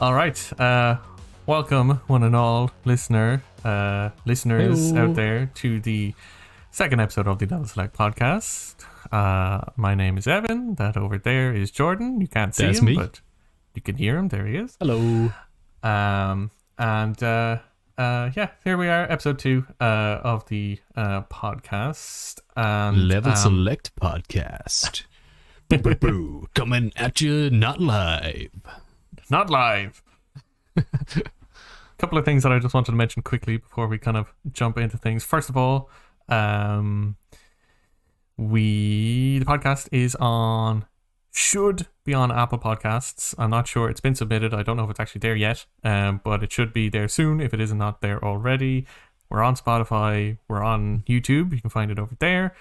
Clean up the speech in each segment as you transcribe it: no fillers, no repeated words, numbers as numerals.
All right. Welcome, one and all, listeners Hello. out there, to the second episode of the Level Select podcast. My name is Evan. That over there is Jordan. You can't see That's him, me. but you can hear him. There he is. Hello. Here we are, episode 2 of the podcast. And Level Select Podcast. Boo. Coming at you, not live. Not live. Couple of things that I just wanted to mention quickly before we kind of jump into things. First of all, the podcast should be on Apple Podcasts. I'm not sure. It's been submitted. I don't know if it's actually there yet, but it should be there soon if it is not there already. We're on Spotify. We're on YouTube. You can find it over there.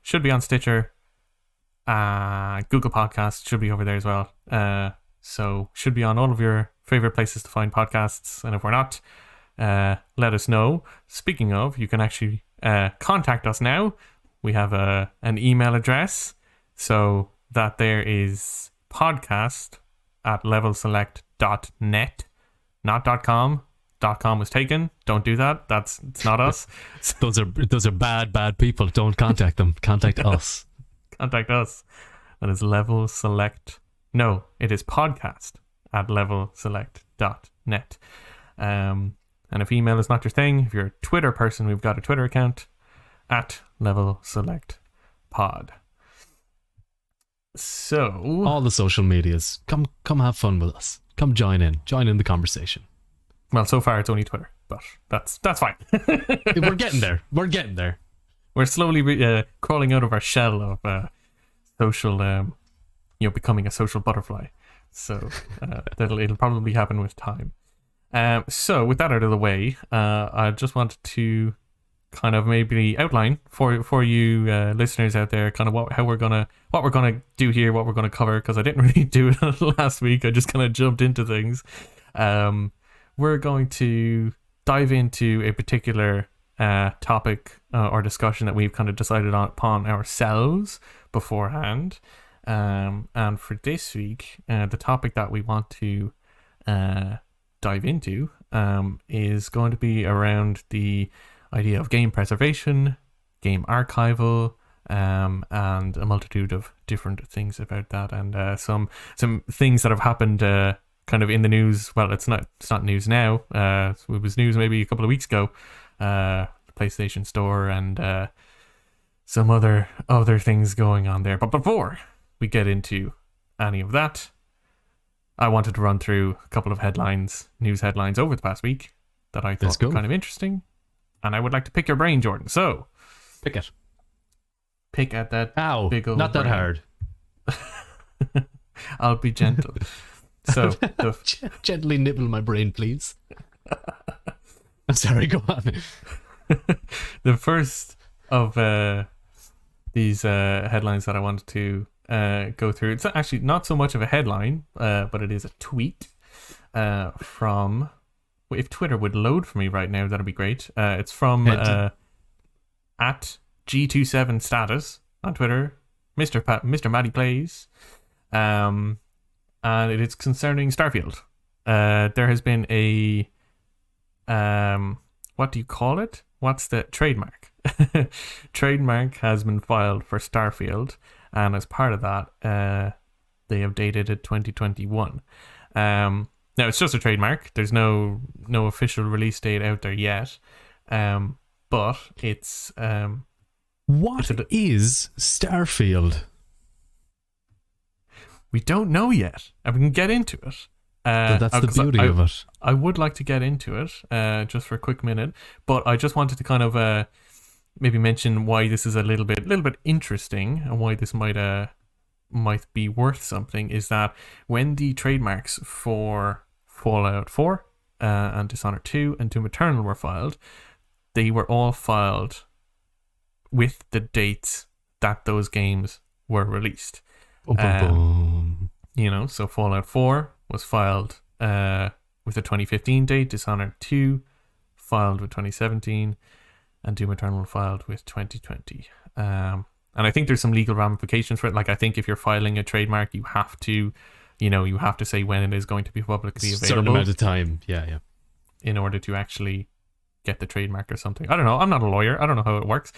Should be on Stitcher. Google Podcasts should be over there as well. So should be on all of your favorite places to find podcasts. And if we're not, let us know. Speaking of, you can actually contact us now. We have an email address. So that there is podcast@levelselect.net, not .com. .com was taken. Don't do that. It's not us. Those are bad people. Don't contact them. Contact us. Contact us. That is Level Select. No, it is podcast@levelselect.net. And if email is not your thing, if you're a Twitter person, we've got a Twitter account @levelselectpod. So All the social medias. Come have fun with us. Come join in the conversation. well, so far it's only Twitter, but that's fine. We're getting there. We're slowly crawling out of our shell of social, becoming a social butterfly. So it'll probably happen with time. So with that out of the way, I just wanted to kind of maybe outline for you listeners out there kind of what we're gonna do here, what we're gonna cover, because I didn't really do it last week. I just kind of jumped into things. We're going to dive into a particular topic or discussion that we've kind of decided upon ourselves beforehand. And for this week, the topic that we want to dive into is going to be around the idea of game preservation, game archival, and a multitude of different things about that, and some things that have happened kind of in the news. Well, it's not news now. It was news maybe a couple of weeks ago. PlayStation Store and some other things going on there. But before we get into any of that, I wanted to run through a couple of news headlines over the past week that I thought were kind of interesting, and I would like to pick your brain, Jordan. So Pick it. Pick at that big old not that brain. hard. I'll be gentle. So Gently nibble my brain, please. I'm sorry, go on. the first of these headlines that I wanted to go through, it's actually not so much of a headline, but it is a tweet from, if Twitter would load for me right now, that'd be great. It's from at G27status on Twitter, Mr. Matty Plays, and it is concerning Starfield. There has been a what do you call it? What's the trademark? Trademark has been filed for Starfield, and as part of that, they have dated it 2021. Now it's just a trademark. There's no official release date out there yet, but it's What is Starfield? we don't know yet, and we can get into it. That's the beauty of it. I would like to get into it just for a quick minute, but I just wanted to kind of maybe mention why this is a little bit interesting, and why this might be worth something. Is that when the trademarks for Fallout 4 and Dishonored 2 and Doom Eternal were filed, they were all filed with the dates that those games were released. So Fallout 4 was filed with a 2015 date, Dishonored 2 filed with 2017, and Doom Eternal filed with 2020. And I think there's some legal ramifications for it. Like, I think if you're filing a trademark, you have to you have to say when it is going to be publicly Certain available amount of time. Yeah. in order to actually get the trademark or something. I don't know. I'm not a lawyer. I don't know how it works.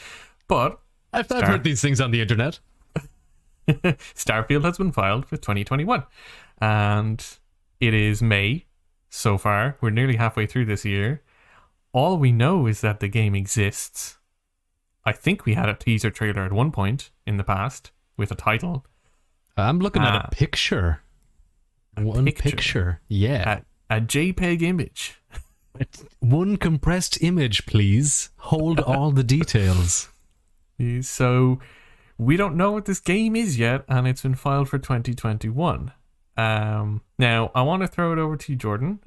But I've heard these things on the internet. Starfield has been filed for 2021. And it is May so far. We're nearly halfway through this year. All we know is that the game exists. I think we had a teaser trailer at one point in the past with a title. I'm looking at a picture. One picture. Yeah. A JPEG image. One compressed image, please. Hold all the details. So we don't know what this game is yet, and it's been filed for 2021. Now, I want to throw it over to you, Jordan.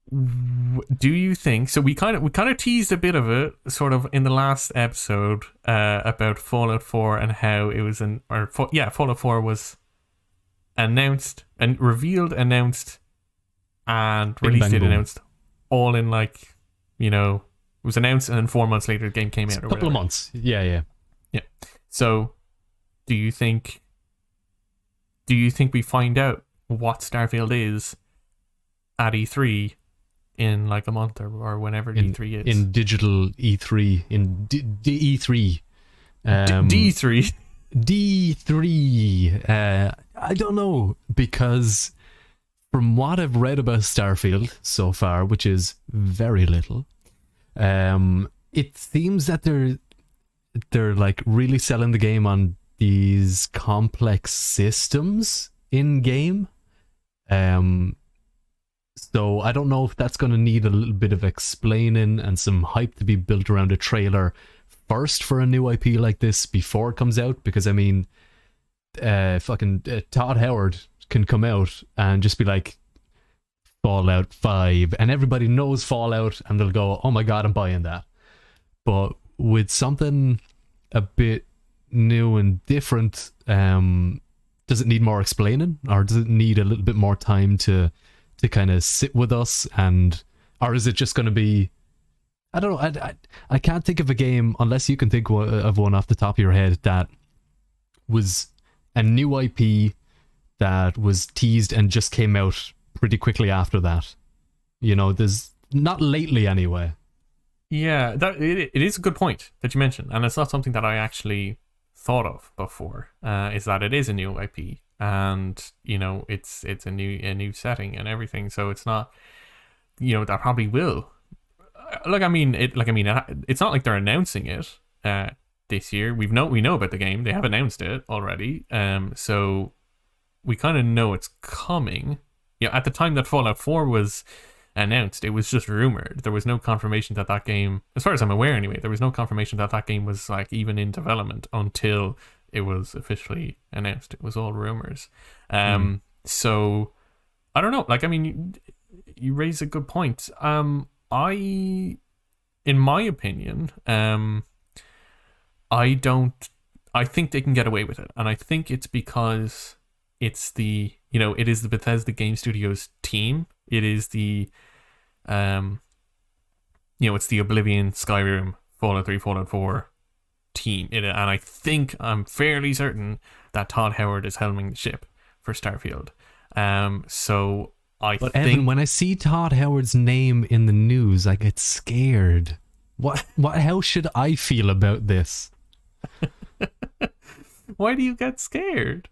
Do you think so? We kind of teased a bit of it, sort of, in the last episode about Fallout 4 and how it was Fallout 4 was announced and revealed, announced, and release date announced, all in it was announced, and then 4 months later the game came out. A couple of months, yeah. So, do you think we find out what Starfield is at E3 in like a month or whenever E3 is? In digital E3, in E3. D3. D3. I don't know, because from what I've read about Starfield so far, which is very little, it seems that they're like really selling the game on these complex systems in game. So I don't know if that's going to need a little bit of explaining and some hype to be built around a trailer first for a new IP like this before it comes out, because I mean, Todd Howard can come out and just be like, Fallout 5, and everybody knows Fallout, and they'll go, oh my god, I'm buying that. But with something a bit new and different, does it need more explaining, or does it need a little bit more time to kind of sit with us, or is it just going to be, I don't know, I can't think of a game, unless you can think of one off the top of your head, that was a new IP that was teased and just came out pretty quickly after that. There's not lately anyway. Yeah, it is a good point that you mentioned, and it's not something that I actually thought of before. Is that it is a new IP, and it's a new setting and everything. So it's not, that probably will. It's not like they're announcing it this year. We know about the game. They have announced it already. So we kind of know it's coming. At the time that Fallout 4 was announced, it was just rumored. There was no confirmation that game, as far as I'm aware anyway, there was no confirmation that game was like even in development until it was officially announced. It was all rumors. So I don't know. You raise a good point. In my opinion, I think they can get away with it, and I think it's because it's it is the Bethesda Game Studios team. It is the it's the Oblivion, Skyrim, Fallout 3, Fallout 4 team. And I'm fairly certain that Todd Howard is helming the ship for Starfield. So I think, Evan, when I see Todd Howard's name in the news, I get scared. How should I feel about this? Why do you get scared?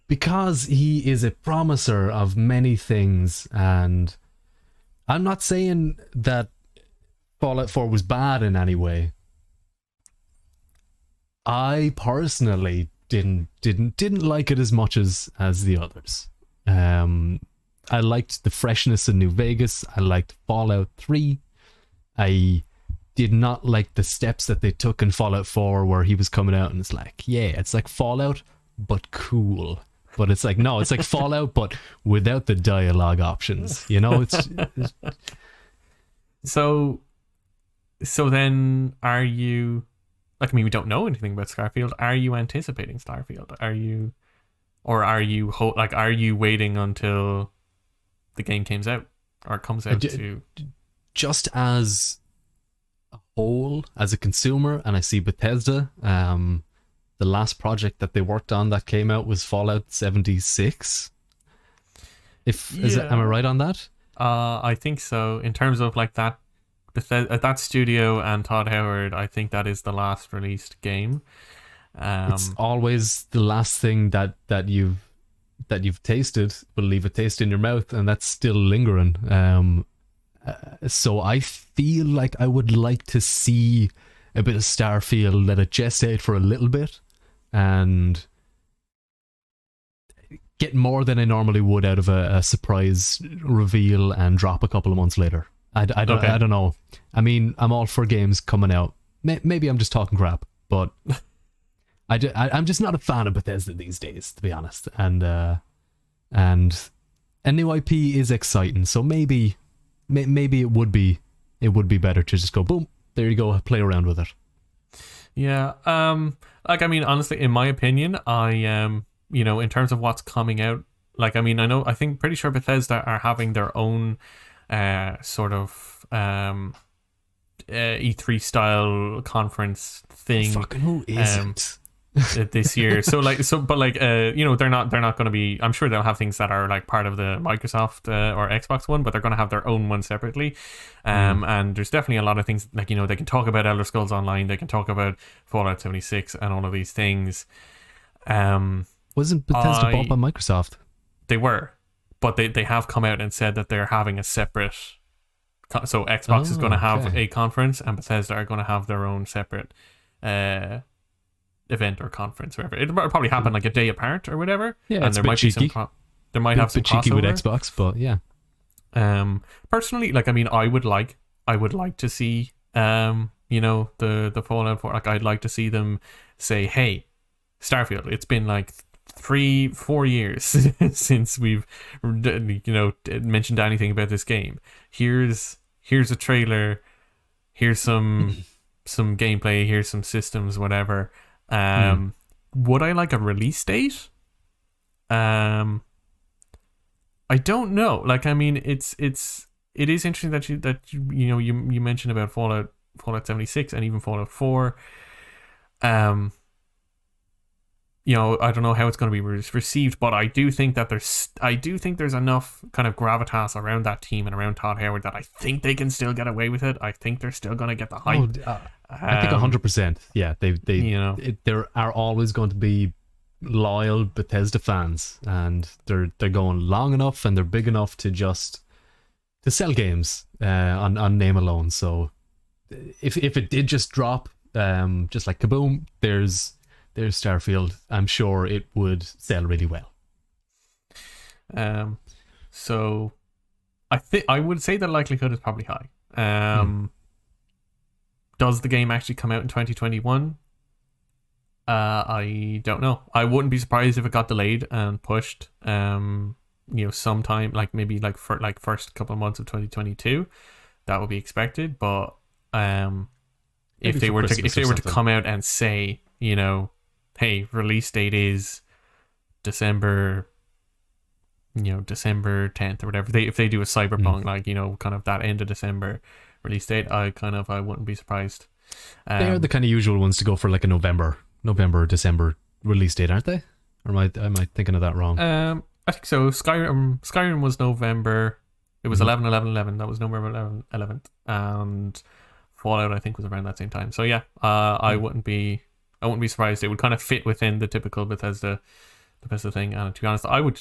Because he is a promiser of many things, and I'm not saying that Fallout 4 was bad in any way. I personally didn't like it as much as the others. I liked the freshness of New Vegas. I liked Fallout 3. I did not like the steps that they took in Fallout 4, where he was coming out and it's like, yeah, it's like Fallout, but cool. But it's like, no, it's like Fallout, but without the dialogue options. It's So then, are you, we don't know anything about Starfield. Are you anticipating Starfield? Are you waiting until the game comes out or comes out to? Just as a whole, as a consumer, and I see Bethesda, the last project that they worked on that came out was Fallout 76. Am I right on that? I think so. In terms of like that, that studio and Todd Howard, I think that is the last released game. It's always the last thing that you've tasted will leave a taste in your mouth, and that's still lingering. So I feel like I would like to see a bit of Starfield, let it gestate for a little bit, and get more than I normally would out of a surprise reveal and drop a couple of months later. I don't know. I mean, I'm all for games coming out. Maybe I'm just talking crap, but I'm just not a fan of Bethesda these days, to be honest. And a new IP is exciting, so maybe it would be better to just go boom, there you go, play around with it. Yeah. Like, I mean, honestly, in my opinion, in terms of what's coming out, like, I mean, I think pretty sure Bethesda are having their own sort of E3 style conference thing. Fucking who isn't? This year. They're not going to be, I'm sure they'll have things that are like part of the Microsoft or Xbox one, but they're going to have their own one separately. And there's definitely a lot of things, like, they can talk about Elder Scrolls Online, they can talk about Fallout 76 and all of these things. Wasn't Bethesda bought by Microsoft? They were, but they have come out and said that they're having a separate, so Xbox is going to have a conference and Bethesda are going to have their own separate event or conference, whatever. It'll probably happen like a day apart or whatever. Yeah, and there might be some there might have some cheeky crossover with Xbox, but yeah. Personally, like, I mean, I would like to see the Fallout 4. Like, I'd like to see them say, hey, Starfield, it's been like 3-4 years since we've mentioned anything about this game. Here's a trailer, here's some gameplay, here's some systems, whatever. Would I like a release date? I don't know. Like, I mean, it is interesting that you mentioned about Fallout 76 and even Fallout 4. I don't know how it's going to be received, but I do think there's enough kind of gravitas around that team and around Todd Howard that I think they can still get away with it. I think they're still going to get the hype. I think 100%. Yeah, there are always going to be loyal Bethesda fans, and they're going long enough and they're big enough to sell games on name alone. So if it did just drop, just like kaboom, there's Starfield, I'm sure it would sell really well. So I would say the likelihood is probably high. Does the game actually come out in 2021? I don't know. I wouldn't be surprised if it got delayed and pushed. Sometime, like maybe like for like first couple of months of 2022, that would be expected. But if they were to come out and say, hey, release date is December 10th or whatever. If they do a Cyberpunk, kind of that end of December release date, I wouldn't be surprised. They're the kind of usual ones to go for like a November or December release date, aren't they? Or am I thinking of that wrong? I think so. Skyrim was November. It was 11/11/11. That was November 11th, and Fallout I think was around that same time. So yeah, I wouldn't be surprised. It would kind of fit within the typical Bethesda thing. And to be honest, I would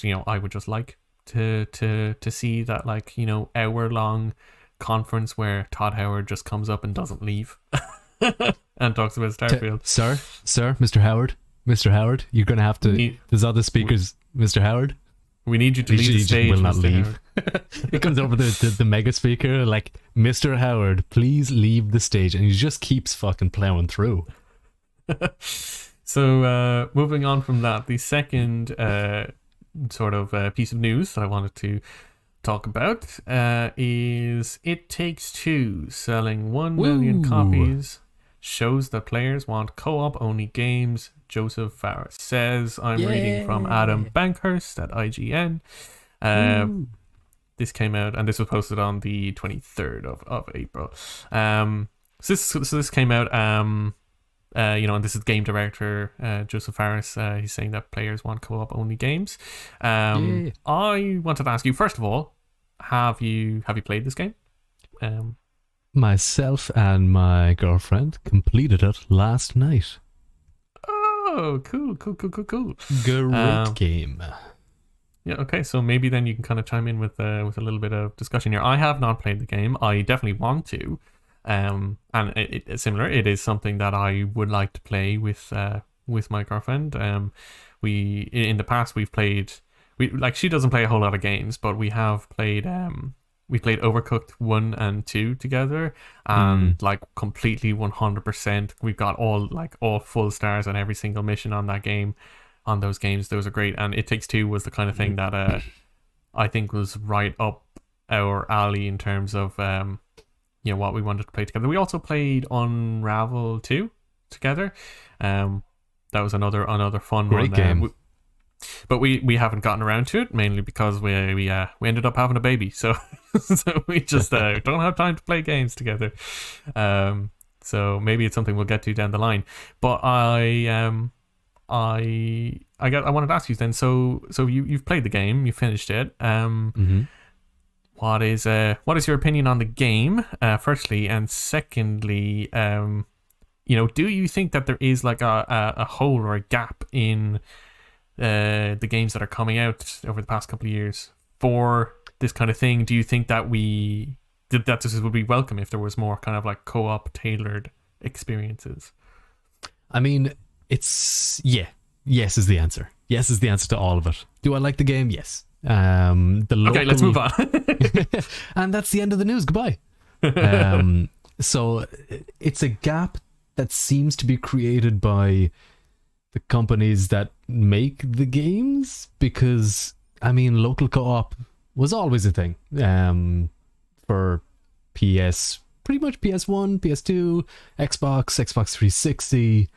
just like to see that, like, hour-long conference where Todd Howard just comes up and doesn't leave and talks about Starfield. Sir, Mr. Howard, you're gonna have to. There's other speakers, Mr. Howard. We need you to leave the stage. He will not leave. He comes over the mega speaker like, Mr. Howard, please leave the stage, and he just keeps fucking plowing through. So moving on from that, the second sort of piece of news that I wanted to talk about is It Takes Two selling 1 million copies shows that players want co-op only games, Joseph Farris says. I'm reading from Adam Bankhurst at IGN. This came out, and this was posted on the 23rd of April. So this came out and this is game director Joseph Harris. He's saying that players want co-op only games. Yeah. I wanted to ask you, first of all, have you played this game? Myself and my girlfriend completed it last night. Oh, cool. Great game. Yeah, okay, so maybe then you can kind of chime in with a little bit of discussion here. I have not played the game. I definitely want to. And it's similar. It is something that I would like to play with my girlfriend. We in the past we've played. She doesn't play a whole lot of games, but we have played. We played Overcooked 1 and 2 together, and completely 100%. We've got all full stars on every single mission on that game. On those games, those are great. And It Takes Two was the kind of thing that I think was right up our alley in terms of what we wanted to play together. We also played Unravel 2 together. That was another fun great one. Game. But we haven't gotten around to it, mainly because we ended up having a baby, so so we just don't have time to play games together. So maybe it's something we'll get to down the line. But I wanted to ask you then. So you've played the game, you finished it. What is your opinion on the game? Firstly, and secondly, do you think that there is like a hole or a gap in the games that are coming out over the past couple of years for this kind of thing? Do you think that this would be welcome if there was more kind of like co-op tailored experiences? I mean, it's yes is the answer. Yes is the answer to all of it. Do I like the game? Yes. Okay, let's move on. And that's the end of the news. Goodbye. So it's a gap that seems to be created by the companies that make the games, because I mean, local co-op was always a thing for pretty much PS1, PS2, Xbox 360.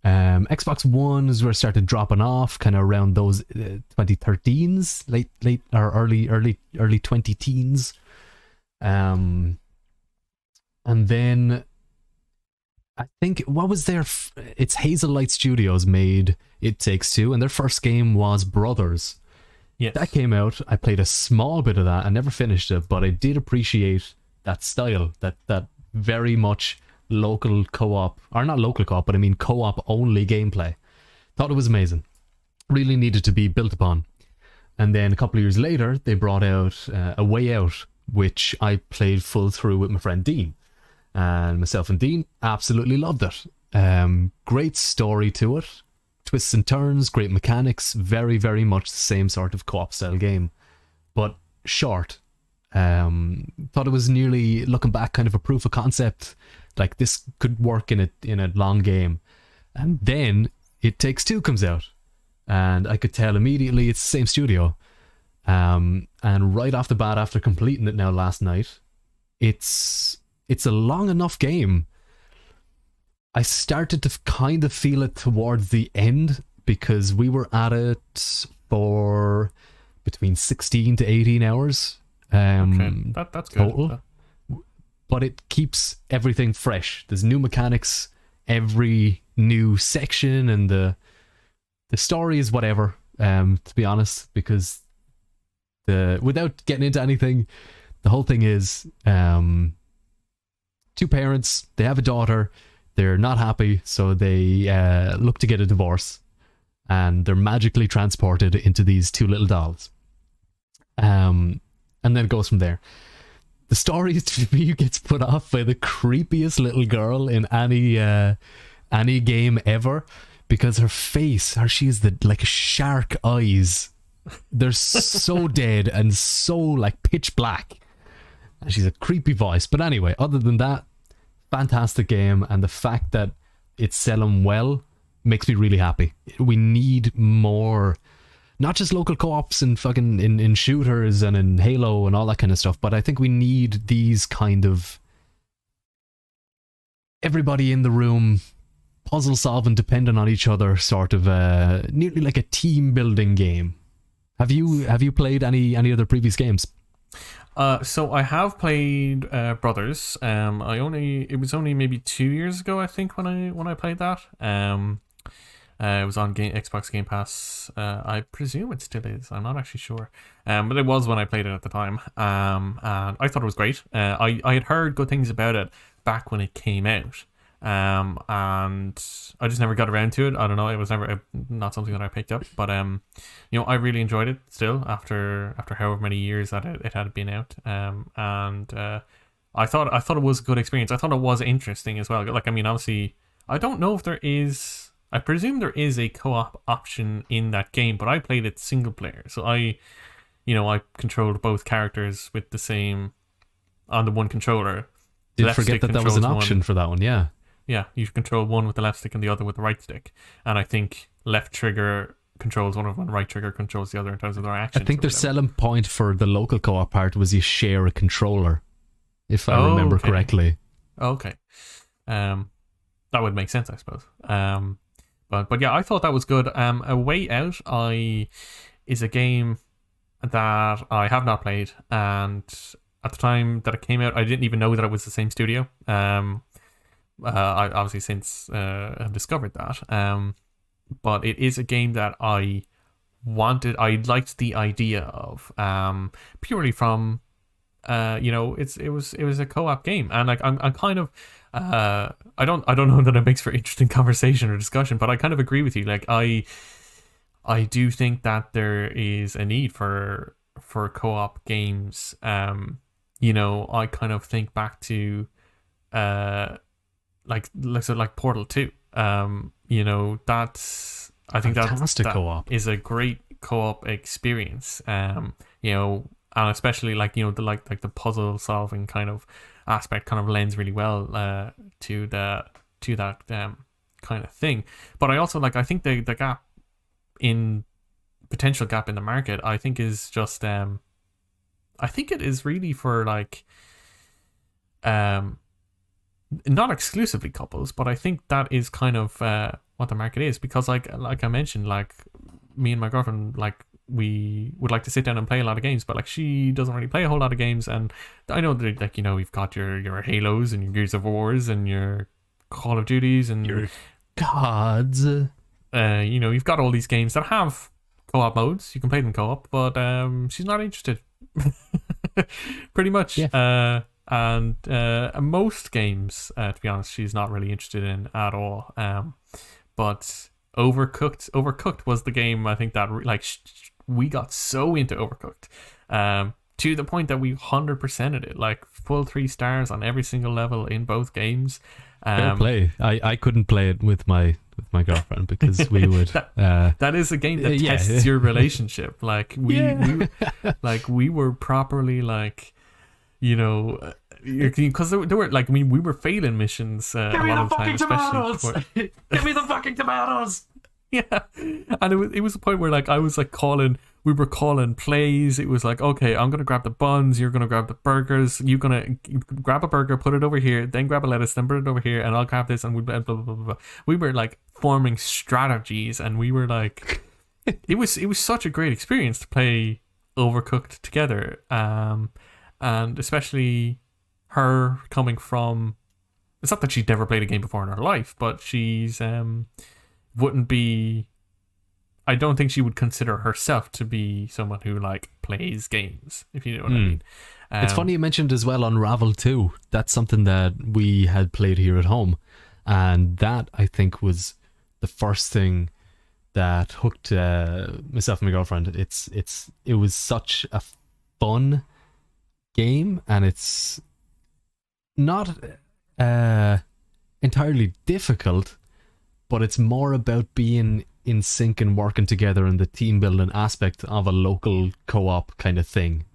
Xbox One is where it started dropping off, kind of around those 2013s, late or early 20 teens. And then I think what was their it's Hazel Light Studios made It Takes Two, and their first game was Brothers. Yes. That came out. I played a small bit of that. I never finished it, but I did appreciate that style, that very much local co-op, or not local co-op, but I mean co-op only gameplay. Thought it was amazing. Really needed to be built upon. And then a couple of years later, they brought out A Way Out, which I played full through with my friend Dean. And myself and Dean absolutely loved it. Great story to it. Twists and turns, great mechanics, very, very much the same sort of co-op style game. But short. Thought it was nearly, looking back, kind of a proof of concept. Like, this could work in a long game. And then It Takes Two comes out. And I could tell immediately it's the same studio. And right off the bat, after completing it now last night, it's a long enough game. I started to kind of feel it towards the end, because we were at it for between 16 to 18 hours. Okay, that's good. Total. But it keeps everything fresh. There's new mechanics every new section, and the story is whatever, to be honest, because without getting into anything, the whole thing is two parents, they have a daughter, they're not happy, so they look to get a divorce, and they're magically transported into these two little dolls. And then it goes from there. The story, to me, gets put off by the creepiest little girl in any game ever, because her face, she's like shark eyes. They're so dead and so like pitch black. And she's a creepy voice. But anyway, other than that, fantastic game, and the fact that it's selling well makes me really happy. We need more. Not just local co-ops and fucking in shooters and in Halo and all that kind of stuff, but I think we need these kind of everybody in the room, puzzle solving, dependent on each other, sort of nearly like a team building game. Have you played any other previous games? So I have played Brothers. It was only maybe 2 years ago, I think, when I played that. It was on Xbox Game Pass. I presume it still is. I'm not actually sure. But it was when I played it at the time. And I thought it was great. I had heard good things about it back when it came out. And I just never got around to it. I don't know. It was never not something that I picked up. But I really enjoyed it still after however many years that it had been out. And I thought it was a good experience. I thought it was interesting as well. Like, I mean, obviously, I don't know if there is. I presume there is a co-op option in that game, but I played it single player. So I controlled both characters with the same on the one controller. Did forget that was an option for that one, yeah. Yeah, you control one with the left stick and the other with the right stick. And I think left trigger controls one of them and right trigger controls the other in terms of their actions. I think their selling point for the local co-op part was you share a controller, if I remember correctly. Okay. That would make sense, I suppose. But yeah, I thought that was good. A Way Out is a game that I have not played, and at the time that it came out, I didn't even know that it was the same studio. I obviously since have discovered that. But it is a game that I liked the idea of, purely from, it was a co-op game, and like I'm kind of, I don't know that it makes for interesting conversation or discussion, but I kind of agree with you. Like I do think that there is a need for co-op games. I kind of think back to like Portal 2. That's I think fantastic that co-op is a great co-op experience. And especially the puzzle solving kind of aspect kind of lends really well to that kind of thing. But I also I think the potential gap in the market, I think is just I think it is really for not exclusively couples, but I think that is kind of what the market is, because like I mentioned, me and my girlfriend, we would like to sit down and play a lot of games, but she doesn't really play a whole lot of games. And I know that you've got your Halos and your Gears of Wars and your Call of Duties and your gods. You've got all these games that have co-op modes. You can play them co-op, but she's not interested. Pretty much. Yeah. And most games, to be honest, she's not really interested in at all. But Overcooked was the game, I think, that we got so into Overcooked, to the point that we 100%ed it, full 3 stars on every single level in both games. Fair play. I couldn't play it with my girlfriend because we would. That is a game that tests your relationship. We were properly because there were we were failing missions a lot of the time, especially give me the fucking tomatoes. Yeah, and it was a point where I was we were calling plays. It was okay, I'm gonna grab the buns, you're gonna grab the burgers, you're gonna grab a burger, put it over here, then grab a lettuce, then put it over here, and I'll grab this, and we blah blah blah blah. We were forming strategies, and we were it was such a great experience to play Overcooked together. And especially her coming from, it's not that she'd never played a game before in her life, but she's wouldn't be, I don't think she would consider herself to be someone who plays games, if you know what I mean. It's funny you mentioned as well Unravel 2. That's something that we had played here at home, and that I think was the first thing that hooked myself and my girlfriend. It was such a fun game, and it's not entirely difficult, but it's more about being in sync and working together and the team building aspect of a local co-op kind of thing.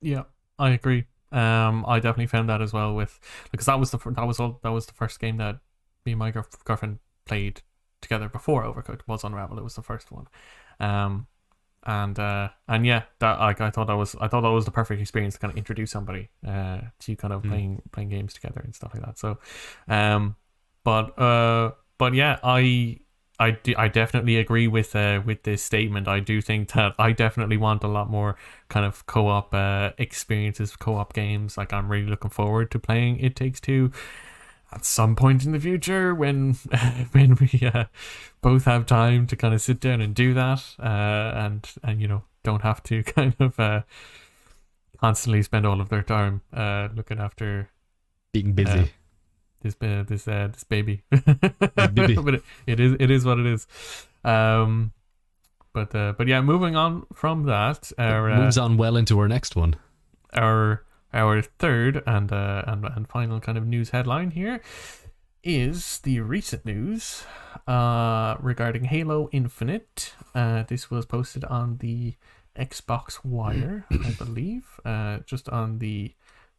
Yeah, I agree. I definitely found that as well because that was the first game that me and my girlfriend played together before Overcooked was Unravel. It was the first one. And yeah, that I thought that was the perfect experience to kind of introduce somebody to kind of playing games together and stuff like that. So but yeah, I I definitely agree with this statement. I do think that I definitely want a lot more kind of co-op experiences, co-op games. Like I'm really looking forward to playing It Takes Two at some point in the future when when we both have time to kind of sit down and do that, and you know, don't have to kind of constantly spend all of their time looking after Being busy. this baby. Baby. But it is what it is. But yeah, moving on from that, Moves on well into our next one. Our third and final kind of news headline here is the recent news regarding Halo Infinite. This was posted on the Xbox Wire, I believe, just on the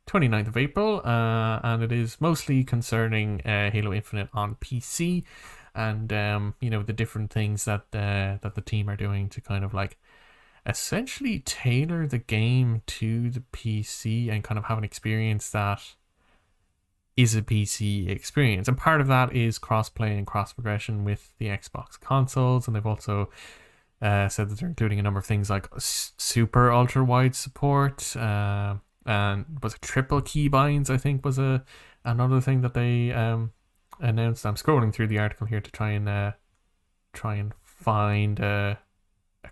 29th of April, and it is mostly concerning Halo Infinite on PC, and you know, the different things that the team are doing to kind of like essentially tailor the game to the PC and kind of have an experience that is a PC experience. And part of that is cross-play and cross-progression with the Xbox consoles, and they've also said that they're including a number of things like super ultra-wide support, and was it triple keybinds, I think, was another thing that they announced. I'm scrolling through the article here to try and find a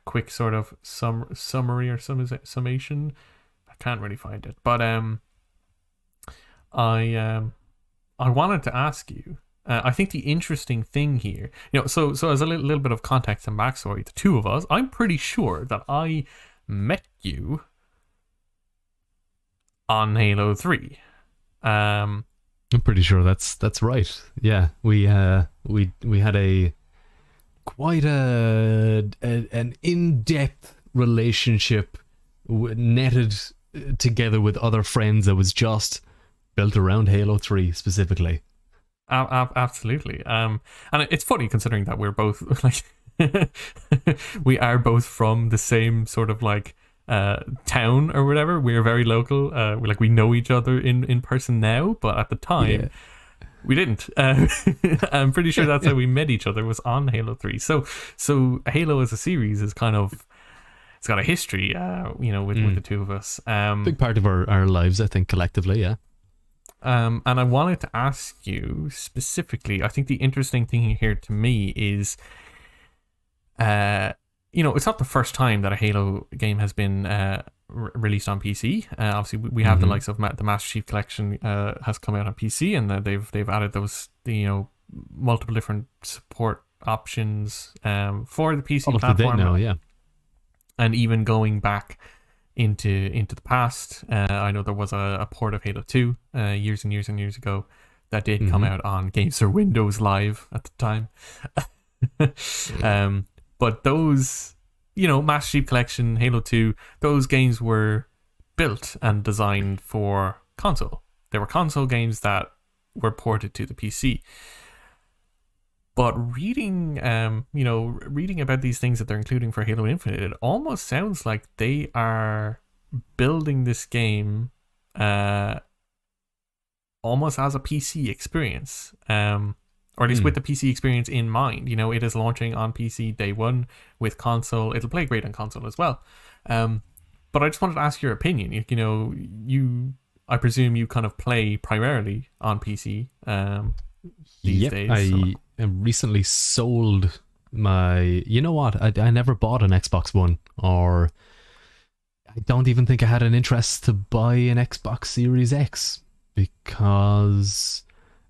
quick sort of summary or summation. I can't really find it, but I wanted to ask you. I think the interesting thing here, you know, so as a little bit of context and backstory, the two of us, I'm pretty sure that I met you on Halo 3. I'm pretty sure that's right. Yeah, we had a quite an in-depth relationship netted together with other friends that was just built around Halo 3 specifically. Absolutely. And it's funny considering that we're both like we are both from the same sort of like town or whatever. We're very local. We know each other in person now, but at the time we didn't. I'm pretty sure that's how we met each other, was on Halo 3. So Halo as a series is kind of, it's got a history, you know, with the two of us. Big part of our lives, I think, collectively, yeah. And I wanted to ask you specifically, I think the interesting thing here to me is, you know, it's not the first time that a Halo game has been released on PC. Obviously, we have the likes of the Master Chief Collection has come out on PC, and they've added those, you know, multiple different support options for the PC platform now, yeah. And even going back into the past, I know there was a port of Halo 2 years and years and years ago that did come out on Games for Windows Live at the time. But those, you know, Master Chief Collection, Halo 2, those games were built and designed for console. They were console games that were ported to the PC. But reading about these things that they're including for Halo Infinite, it almost sounds like they are building this game almost as a PC experience. Or at least with the PC experience in mind. You know, it is launching on PC day one with console. It'll play great on console as well. But I just wanted to ask your opinion. You know, I presume you kind of play primarily on PC these days. I recently sold my... You know what? I never bought an Xbox One, or I don't even think I had an interest to buy an Xbox Series X, because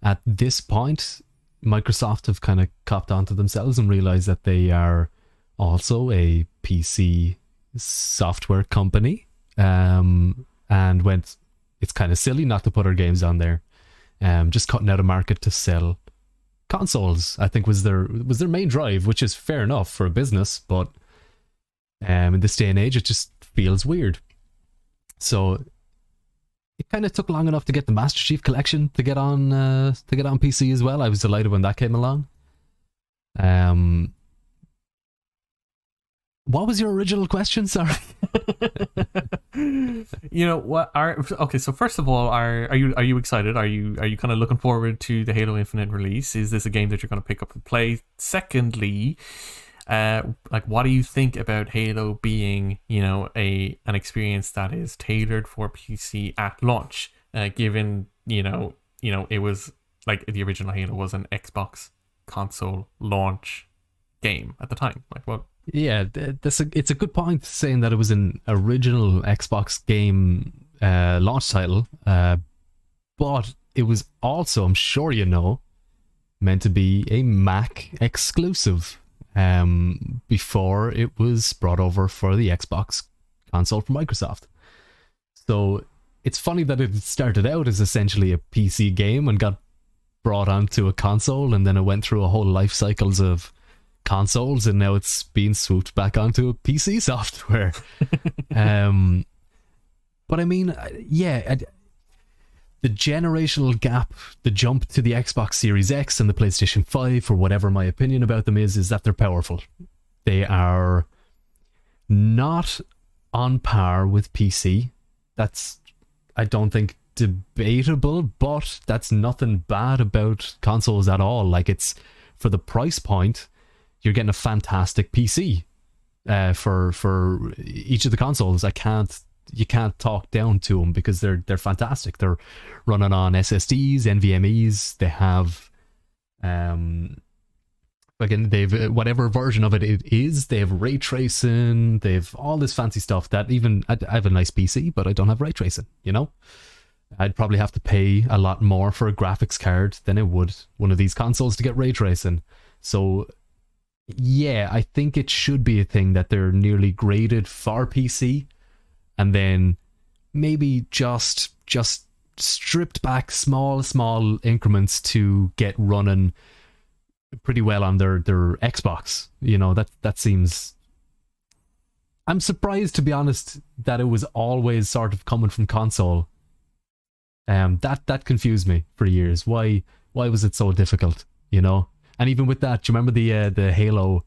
at this point, Microsoft have kind of copped onto themselves and realized that they are also a PC software company, and went, it's kind of silly not to put our games on there. Just cutting out a market to sell consoles, I think, was their main drive, which is fair enough for a business, but in this day and age, it just feels weird. So it kind of took long enough to get the Master Chief Collection to get on PC as well. I was delighted when that came along. What was your original question? Sorry. You know what are okay, so first of all, are you excited? Are you kind of looking forward to the Halo Infinite release? Is this a game that you're going to pick up and play? Secondly, like what do you think about Halo being, an experience that is tailored for PC at launch, given, it was like the original Halo was an Xbox console launch game at the time. Like what? Yeah, it's a good point saying that it was an original Xbox game launch title, but it was also, I'm sure you know, meant to be a Mac exclusive before it was brought over for the Xbox console from Microsoft. So it's funny that it started out as essentially a PC game and got brought onto a console, and then it went through a whole life cycles of consoles, and now it's being swooped back onto a PC software. But I mean, yeah, the generational gap, the jump to the Xbox Series X and the PlayStation 5, or whatever my opinion about them is that they're powerful. They are not on par with PC. That's, I don't think, debatable, but that's nothing bad about consoles at all. Like, it's, for the price point, you're getting a fantastic PC for each of the consoles. You can't talk down to them because they're fantastic. They're running on SSDs, NVMe's. They have again, they've whatever version of it is. They have ray tracing. They've all this fancy stuff that even I have a nice PC, but I don't have ray tracing. I'd probably have to pay a lot more for a graphics card than I would one of these consoles to get ray tracing. So yeah, I think it should be a thing that they're nearly graded for PC, and then maybe just stripped back small increments to get running pretty well on their Xbox. That seems, I'm surprised, to be honest, that it was always sort of coming from console. That confused me for years. Why was it so difficult? And even with that, do you remember the Halo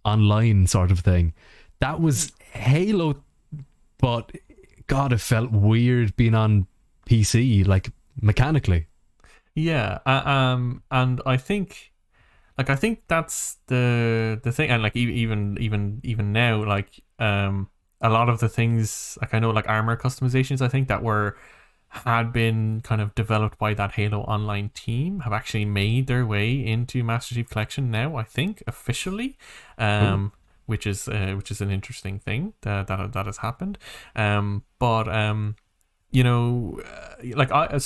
Online sort of thing? That was Halo, but God, it felt weird being on PC, like mechanically. Yeah, and I think that's the thing, and like even now, like a lot of the things, like I know, like armor customizations, I think that had been kind of developed by that Halo Online team have actually made their way into Master Chief Collection now, I think, officially, which is an interesting thing that has happened. But like I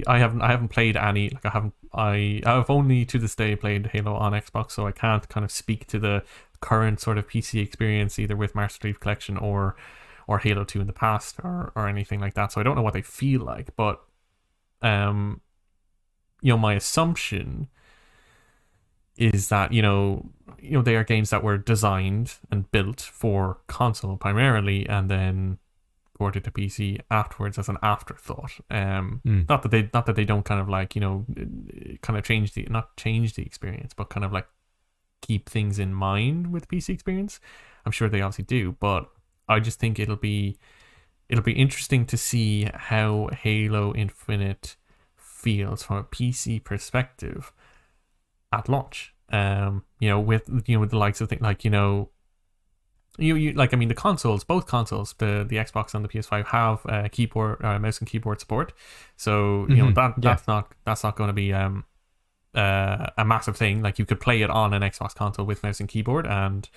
haven't played any, like I have only to this day played Halo on Xbox, so I can't kind of speak to the current sort of PC experience either with Master Chief Collection or Halo 2 in the past or anything like that. So I don't know what they feel like, but my assumption is that they are games that were designed and built for console primarily, and then ported to PC afterwards as an afterthought. Not that they don't kind of like kind of change the experience, but kind of like keep things in mind with PC experience. I'm sure they obviously do, but I just think it'll be interesting to see how Halo Infinite feels from a PC perspective at launch. With the likes of things like you like, I mean, the consoles, both consoles, the Xbox and the PS5 have keyboard, mouse and keyboard support. So that's not going to be a massive thing. Like, you could play it on an Xbox console with mouse and keyboard, and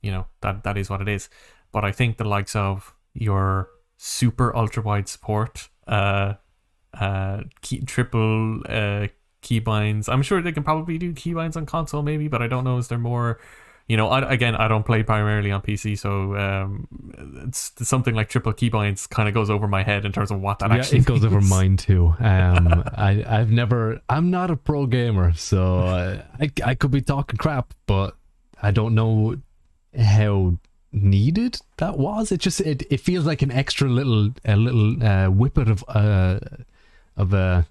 that is what it is. But I think the likes of your super ultra wide support, triple keybinds. I'm sure they can probably do keybinds on console, maybe, but I don't know. Is there more? I don't play primarily on PC, so it's something like triple keybinds kind of goes over my head in terms of what that actually. It goes over mine too. I'm not a pro gamer, so I could be talking crap, but I don't know how needed that was. It feels like an extra little whippet of a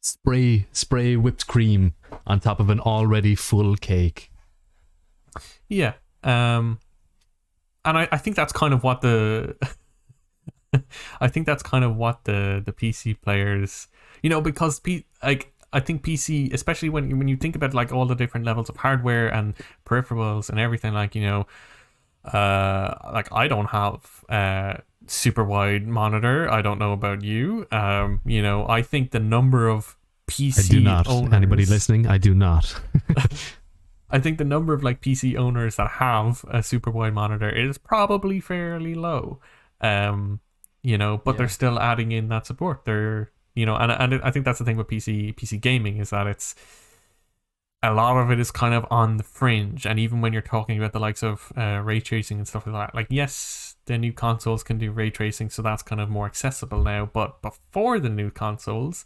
spray whipped cream on top of an already full cake. Yeah. And I think that's kind of what the I think that's kind of what the PC players, because I think PC, especially when you think about like all the different levels of hardware and peripherals and everything, like like I don't have a super wide monitor. I don't know about you. I think the number of PC I do not. owners, Anybody listening? I do not. I think the number of like PC owners that have a super wide monitor is probably fairly low. But they're still adding in that support. They're, and I think that's the thing with PC gaming, is that it's a lot of it is kind of on the fringe. And even when you're talking about the likes of ray tracing and stuff like that, like, yes, the new consoles can do ray tracing, so that's kind of more accessible now. But before the new consoles,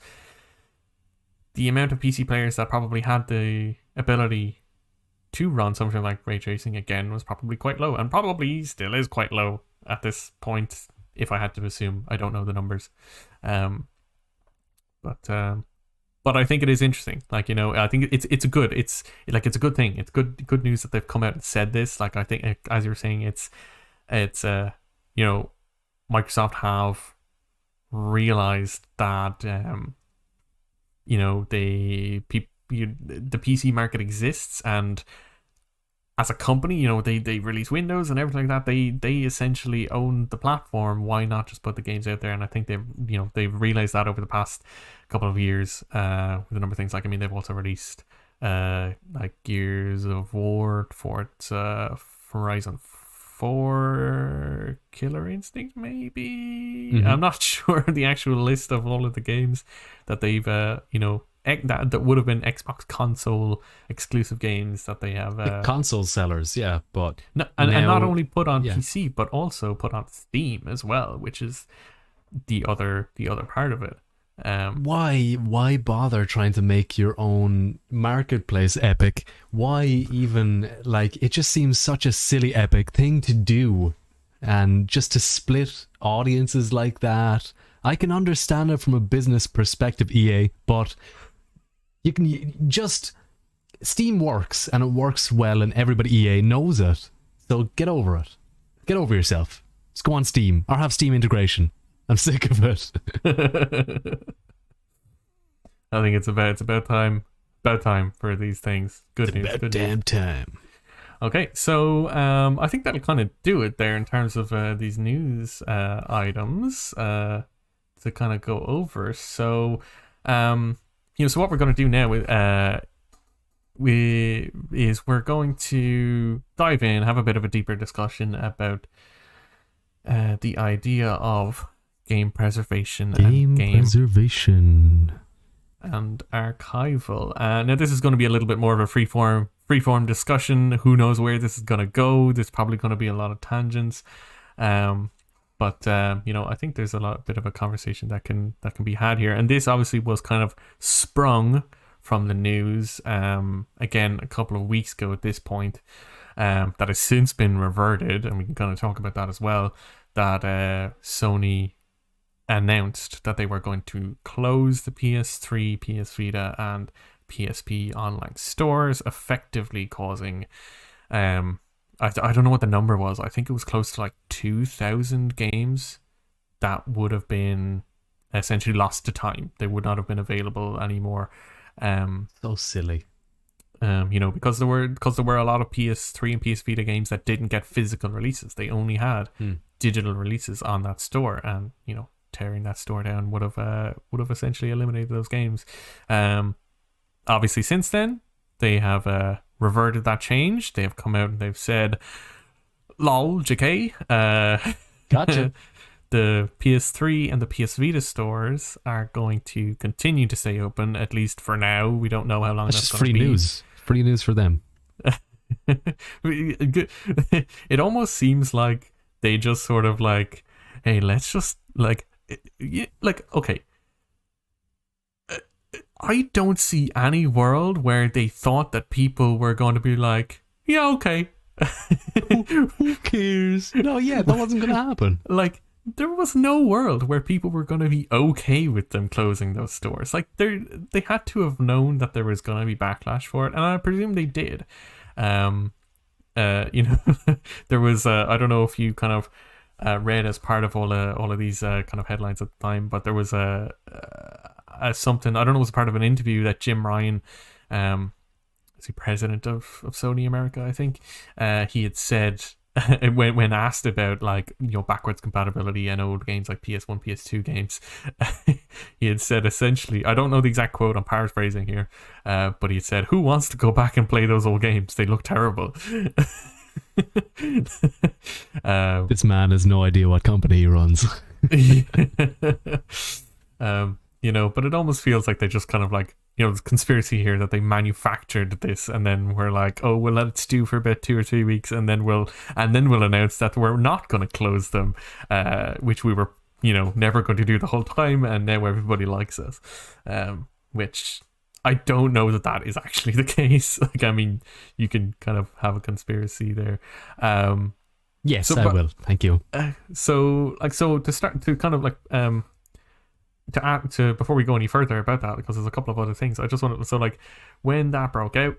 the amount of PC players that probably had the ability to run something like ray tracing again was probably quite low, and probably still is quite low at this point, if I had to assume. I don't know the numbers. But I think it is interesting. Like, I think it's a good thing. It's good news that they've come out and said this. Like, I think, as you were saying, it's Microsoft have realized that the PC market exists, and as a company, they release Windows and everything like that. They essentially own the platform. Why not just put the games out there? And I think they've realized that over the past couple of years with a number of things. Like, I mean, they've also released like Gears of War, Forza Horizon 4, Killer Instinct, maybe. Mm-hmm. I'm not sure the actual list of all of the games that they've that would have been Xbox console exclusive games that they have console sellers, yeah, but and now, not only put on yeah. PC but also put on Steam as well, which is the other part of it. Why bother trying to make your own marketplace epic? Why even, like, it just seems such a silly epic thing to do, and just to split audiences like that. I can understand it from a business perspective, EA, but you can just, Steam works, and it works well, and everybody EA knows it. So get over it. Get over yourself. Just go on Steam, or have Steam integration. I'm sick of it. I think it's about time for these things. Good news. Good damn news. time. Okay, so I think that'll kind of do it there in terms of these news items to kind of go over. So so what we're going to do now we're going to dive in, have a bit of a deeper discussion about the idea of game preservation and archival. Now this is going to be a little bit more of a freeform discussion. Who knows where this is going to go? There's probably going to be a lot of tangents, but I think there's bit of a conversation that can be had here. And this obviously was kind of sprung from the news again a couple of weeks ago at this point, that has since been reverted, and we can kind of talk about that as well. That Sony announced that they were going to close the PS3, PS Vita, and PSP online stores, effectively causing I don't know what the number was. I think it was close to like 2,000 games that would have been essentially lost to time. They would not have been available anymore. So silly. Because there were a lot of PS3 and PS Vita games that didn't get physical releases. They only had digital releases on that store, and tearing that store down would have essentially eliminated those games. Obviously, since then they have reverted that change. They have come out and they've said, "Lol, JK." Gotcha. The PS3 and the PS Vita stores are going to continue to stay open, at least for now. We don't know how long that's going to be. News. Free news for them. It almost seems like they just sort of like, hey, let's just okay. I don't see any world where they thought that people were going to be like, yeah, okay. Who cares? No, yeah, that wasn't going to happen. Like, there was no world where people were going to be okay with them closing those stores. Like, they had to have known that there was going to be backlash for it, and I presume they did. you know, there was I don't know if you kind of read as part of all of these kind of headlines at the time, but there was a something, I don't know, it was part of an interview that Jim Ryan, is he president of Sony America, I think, he had said when asked about, like, you know, backwards compatibility and old games like PS1, PS2 games, he had said essentially, I don't know the exact quote, I'm paraphrasing here, but he had said, "Who wants to go back and play those old games? They look terrible." This man has no idea what company he runs. You know, but it almost feels like they just kind of like, you know, there's conspiracy here that they manufactured this and then we're like, oh, we'll let it stew for about 2 or 3 weeks and then we'll announce that we're not going to close them, which we were, you know, never going to do the whole time, and now everybody likes us, which I don't know that is actually the case. Like, I mean, you can kind of have a conspiracy there. Yes, I will. Thank you. So to start to kind of like to add to, before we go any further about that, because there's a couple of other things I just wanted to, so like when that broke out,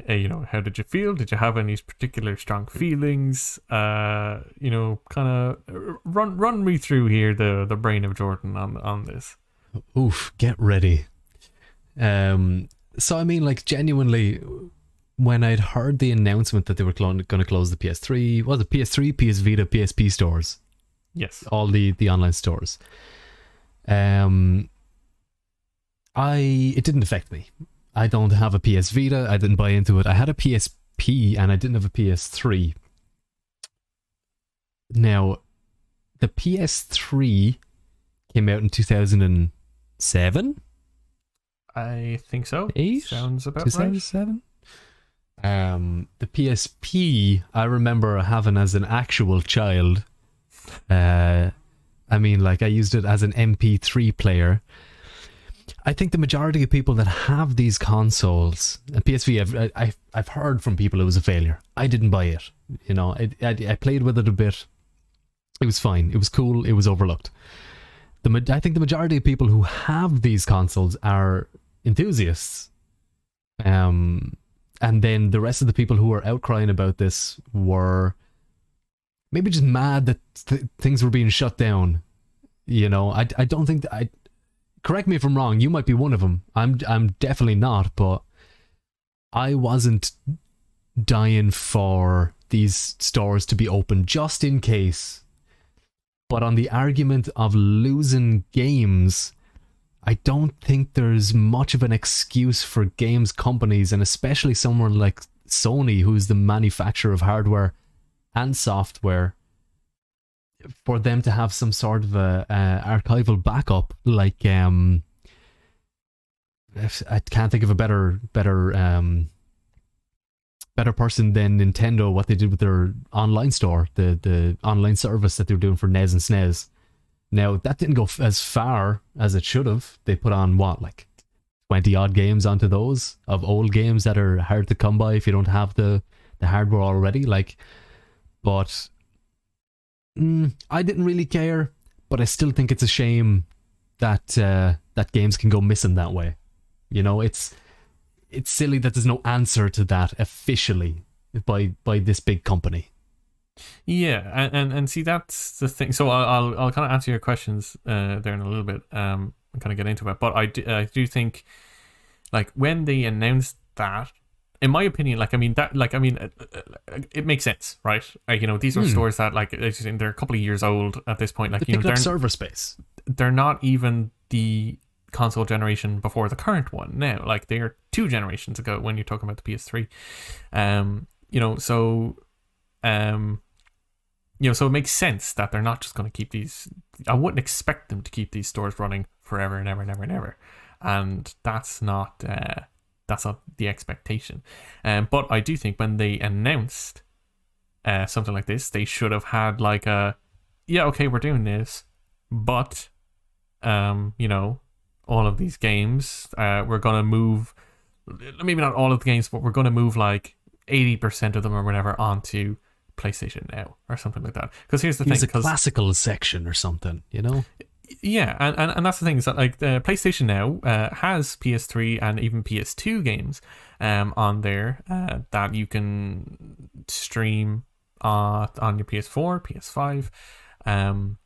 you know, how did you feel? Did you have any particular strong feelings? You know, kind of run me through here the brain of Jordan on this. Oof, get ready. So I mean, like, genuinely, when I'd heard the announcement that they were going to close the PS3, was it PS3, PS Vita, PSP stores? Yes, all the online stores. It didn't affect me. I don't have a PS Vita. I didn't buy into it. I had a PSP and I didn't have a PS3. Now, the PS3 came out in 2007. I think so. 8? Sounds about 2007. The PSP I remember having as an actual child. I mean, like, I used it as an MP3 player. I think the majority of people that have these consoles, and PSV, I've heard from people it was a failure. I didn't buy it. You know, I played with it a bit. It was fine. It was cool. It was overlooked. I think the majority of people who have these consoles are enthusiasts. And then the rest of the people who were outcrying about this were maybe just mad that things were being shut down. You know, I don't think that correct me if I'm wrong, you might be one of them. I'm definitely not, but I wasn't dying for these stores to be open just in case. But on the argument of losing games, I don't think there's much of an excuse for games companies, and especially someone like Sony, who's the manufacturer of hardware and software, for them to have some sort of a archival backup. Like, I can't think of a better person than Nintendo, what they did with their online store, the online service that they were doing for NES and SNES. Now, that didn't go as far as it should have. They put on, what, like 20 odd games onto those, of old games that are hard to come by if you don't have the hardware already. Like, but I didn't really care, but I still think it's a shame that that games can go missing that way. You know, it's silly that there's no answer to that officially by this big company. Yeah, and see, that's the thing. So I'll kind of answer your questions there in a little bit, and kind of get into it. But I do think, like, when they announced that, in my opinion, it makes sense, right? Like, you know, these are stores that, like, they're a couple of years old at this point. Like, they pick up server space. They're not even the console generation before the current one now. Like, they are 2 generations ago when you're talking about the PS3. You know, so you know, so it makes sense that they're not just going to keep these. I wouldn't expect them to keep these stores running forever and ever and ever and ever, and that's not the expectation. But I do think when they announced something like this, they should have had like okay, we're doing this, but you know, all of these games, we're gonna move, maybe not all of the games, but we're gonna move like 80% of them or whatever onto PlayStation Now or something like that. Because here's the thing, a classical section or something, you know. Yeah, and that's the thing is that like the PlayStation now has PS3 and even PS2 games on there that you can stream on your PS4, PS5,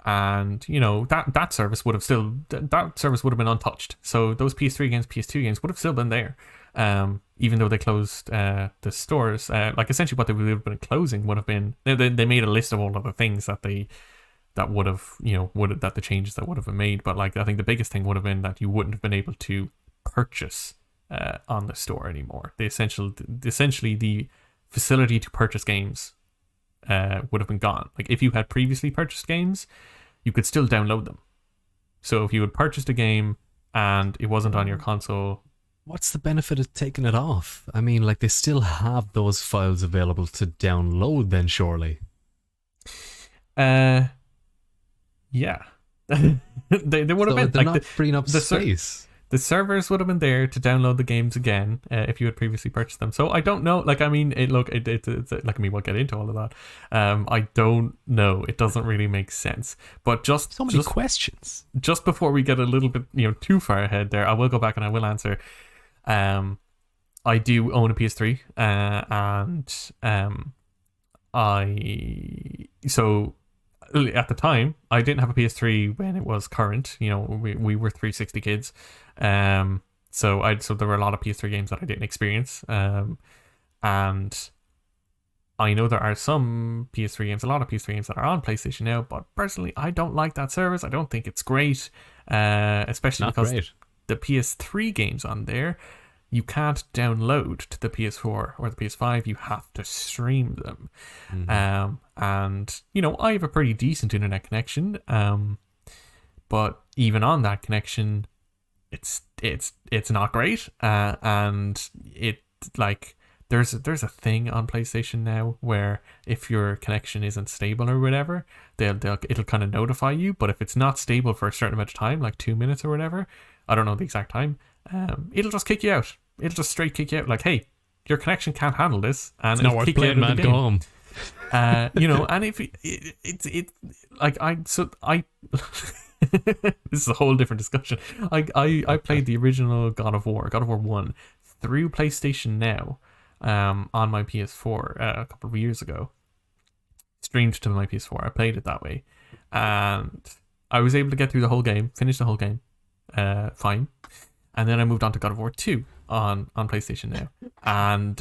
and you know that service would have still that service would have been untouched. So those PS3 games, PS2 games would have still been there, even though they closed the stores. Like essentially, what they would have been closing would have been they made a list of all of the things that would have that the changes that would have been made. But like I think the biggest thing would have been that you wouldn't have been able to purchase on the store anymore. Essentially the facility to purchase games would have been gone. Like if you had previously purchased games, you could still download them. So if you had purchased a game and it wasn't on your console, What's the benefit of taking it off? I mean, like they still have those files available to download then, surely. yeah, they would have So been they're like not freeing up space. the servers would have been there to download the games again if you had previously purchased them. So I don't know. Like I mean, it's like I mean, we'll get into all of that. I don't know. It doesn't really make sense. But So many questions. just before we get a little bit too far ahead there, I will go back and I will answer. I do own a PS3, and so at the time I didn't have a PS3 when it was current. We were 360 kids, so there were a lot of PS3 games that I didn't experience, and I know there are some PS3 games, a lot of PS3 games that are on PlayStation now, but personally I don't like that service. I don't think it's great, especially Not because great. the PS3 games on there you can't download to the PS4 or the PS5. You have to stream them. And I have a pretty decent internet connection, but even on that connection, it's not great, and it like there's a thing on PlayStation now where if your connection isn't stable or whatever, it'll kind of notify you. But if it's not stable for a certain amount of time, like 2 minutes or whatever, I don't know the exact time, it'll just kick you out. It'll just straight kick you out. Like, hey, your connection can't handle this, and it'll kick you out of the game. Go home. And if it like I this is a whole different discussion. I played the original God of War 1 through PlayStation Now, on my PS4 a couple of years ago. Streamed to my PS4. I played it that way, and I was able to get through the whole game, finish the whole game, fine. And then I moved on to God of War 2 on PlayStation Now, and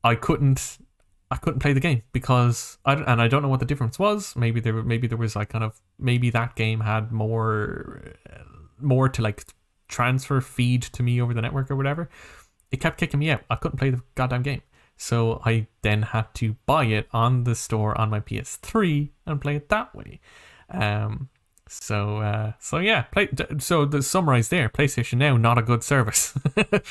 I couldn't play the game because I don't know what the difference was. Maybe there was like maybe that game had more to like transfer feed to me over the network or whatever. It kept kicking me out. I couldn't play the goddamn game. So I then had to buy it on the store on my PS3 and play it that way. So to summarize there, PlayStation Now, not a good service. But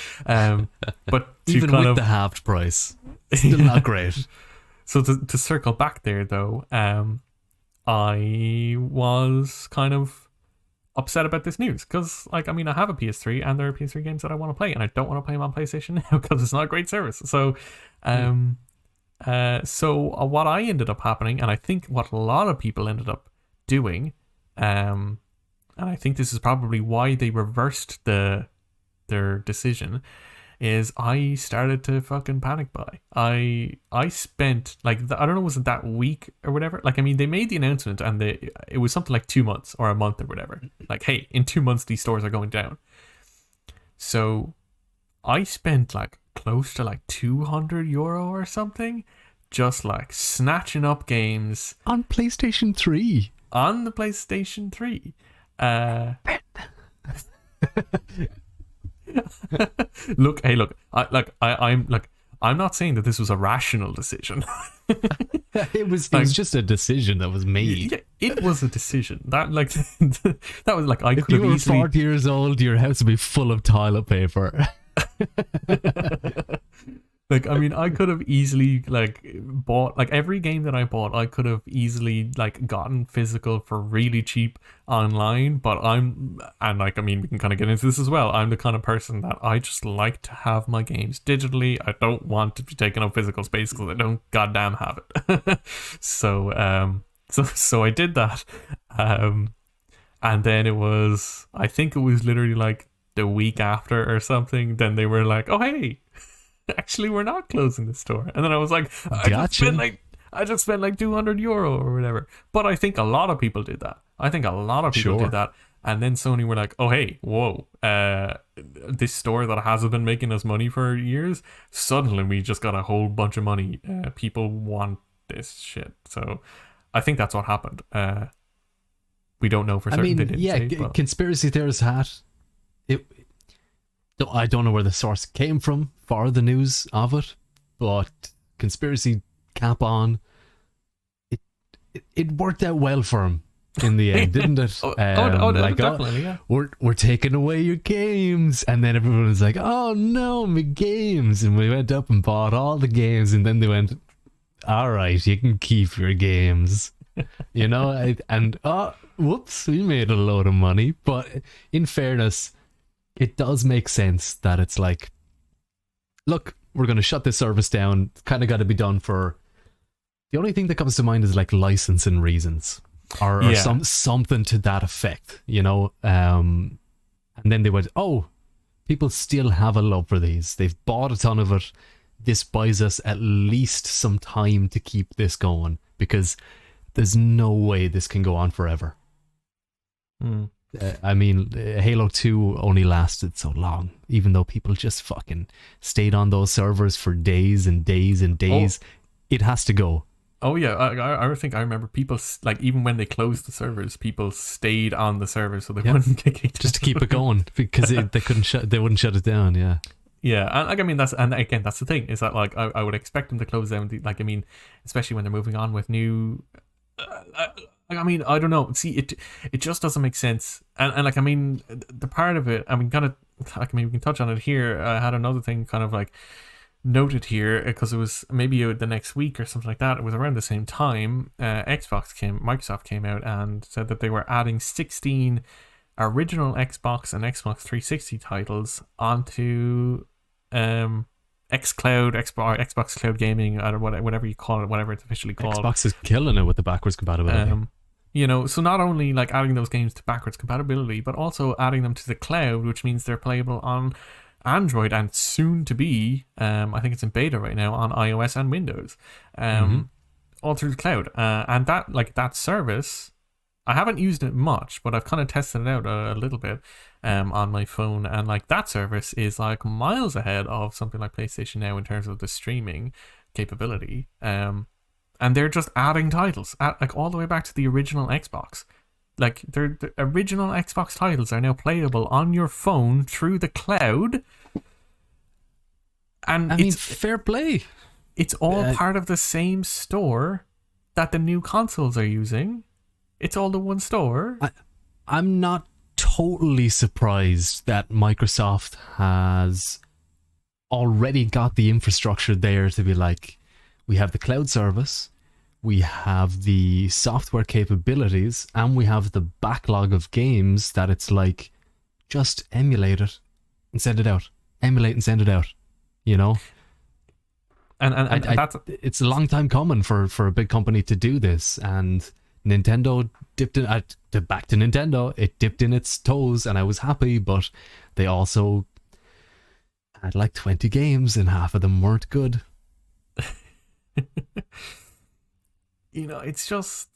even with the halved price, still not great. So to circle back there though, I was kind of upset about this news because I have a PS3 and there are PS3 games that I want to play, and I don't want to play them on PlayStation Now because it's not a great service. So what I ended up happening, and I think what a lot of people ended up doing, and I think this is probably why they reversed their decision, is I started to fucking panic buy. I spent I don't know, was it that week or whatever? They made the announcement and it was something like 2 months or a month or whatever. Like, hey, in 2 months these stores are going down. So I spent close to €200 or something, just snatching up games on PlayStation 3. On the PlayStation 3. Look, I'm not saying that this was a rational decision. It was just a decision that was made. Yeah, it was a decision that that was I if could have you were easily 40 years old, your house would be full of toilet paper. I could have easily bought every game that I bought. I could have easily gotten physical for really cheap online. But we can kind of get into this as well. I'm the kind of person that I just like to have my games digitally. I don't want to be taking up physical space because I don't goddamn have it. So So I did that. And then I think it was literally like the week after or something, then they were like, oh, hey, actually, we're not closing the store. And then I was like, Gotcha. I just spent like €200 or whatever. But I think a lot of people did that. I think a lot of people did Sure. that. And then Sony were like, oh, hey, whoa, this store that hasn't been making us money for years, suddenly we just got a whole bunch of money. People want this shit. So I think that's what happened. We don't know for I certain. They mean, didn't yeah, say, but conspiracy theorists had it. I don't know where the source came from for the news of it, but conspiracy cap on. It worked out well for him in the end, didn't it? Like, definitely, yeah. we're taking away your games, and then everyone was like, "Oh no, my games!" And we went up and bought all the games, and then they went, "All right, you can keep your games," you know. Whoops, we made a load of money. But in fairness, it does make sense that it's like, look, we're going to shut this service down. It's kind of got to be done for. The only thing that comes to mind is like licensing reasons, or Yeah. something to that effect, you know. And then they went, oh, people still have a love for these. They've bought a ton of it. This buys us at least some time to keep this going, because there's no way this can go on forever. Mm. I mean, Halo 2 only lasted so long, even though people just fucking stayed on those servers for days and days and days. It has to go. Oh yeah, I think I remember people like even when they closed the servers, people stayed on the server so they wouldn't get kicked just to keep it going, because they wouldn't shut it down. Yeah, yeah, and like I mean that's the thing is that like I would expect them to close down. Like I mean, especially when they're moving on with new. I mean, I don't know. See, it just doesn't make sense. And like I mean, the part of it, I mean, kind of like I mean, we can touch on it here. I had another thing kind of like noted here because it was maybe the next week or something like that. It was around the same time. Microsoft came out and said that they were adding 16 original Xbox and Xbox 360 titles onto xCloud, Xbox Cloud Gaming, or whatever you call it, whatever it's officially called. Xbox is killing it with the backwards compatibility. You know, so not only like adding those games to backwards compatibility, but also adding them to the cloud, which means they're playable on Android and soon to be, I think it's in beta right now, on iOS and Windows, all through the cloud. And that service, I haven't used it much, but I've kind of tested it out a little bit on my phone, and like that service is like miles ahead of something like PlayStation now in terms of the streaming capability. And they're just adding titles like all the way back to the original Xbox. Like the original Xbox titles are now playable on your phone through the cloud. And I mean, fair play. It's all part of the same store that the new consoles are using. It's all the one store. I'm not totally surprised that Microsoft has already got the infrastructure there to be like, we have the cloud service, we have the software capabilities, and we have the backlog of games that it's like, just emulate it and send it out. Emulate and send it out. You know? And that's it's a long time coming for a big company to do this, and Nintendo dipped in back to Nintendo. It dipped in its toes, and I was happy, but they also had like 20 games, and half of them weren't good. You know, it's just,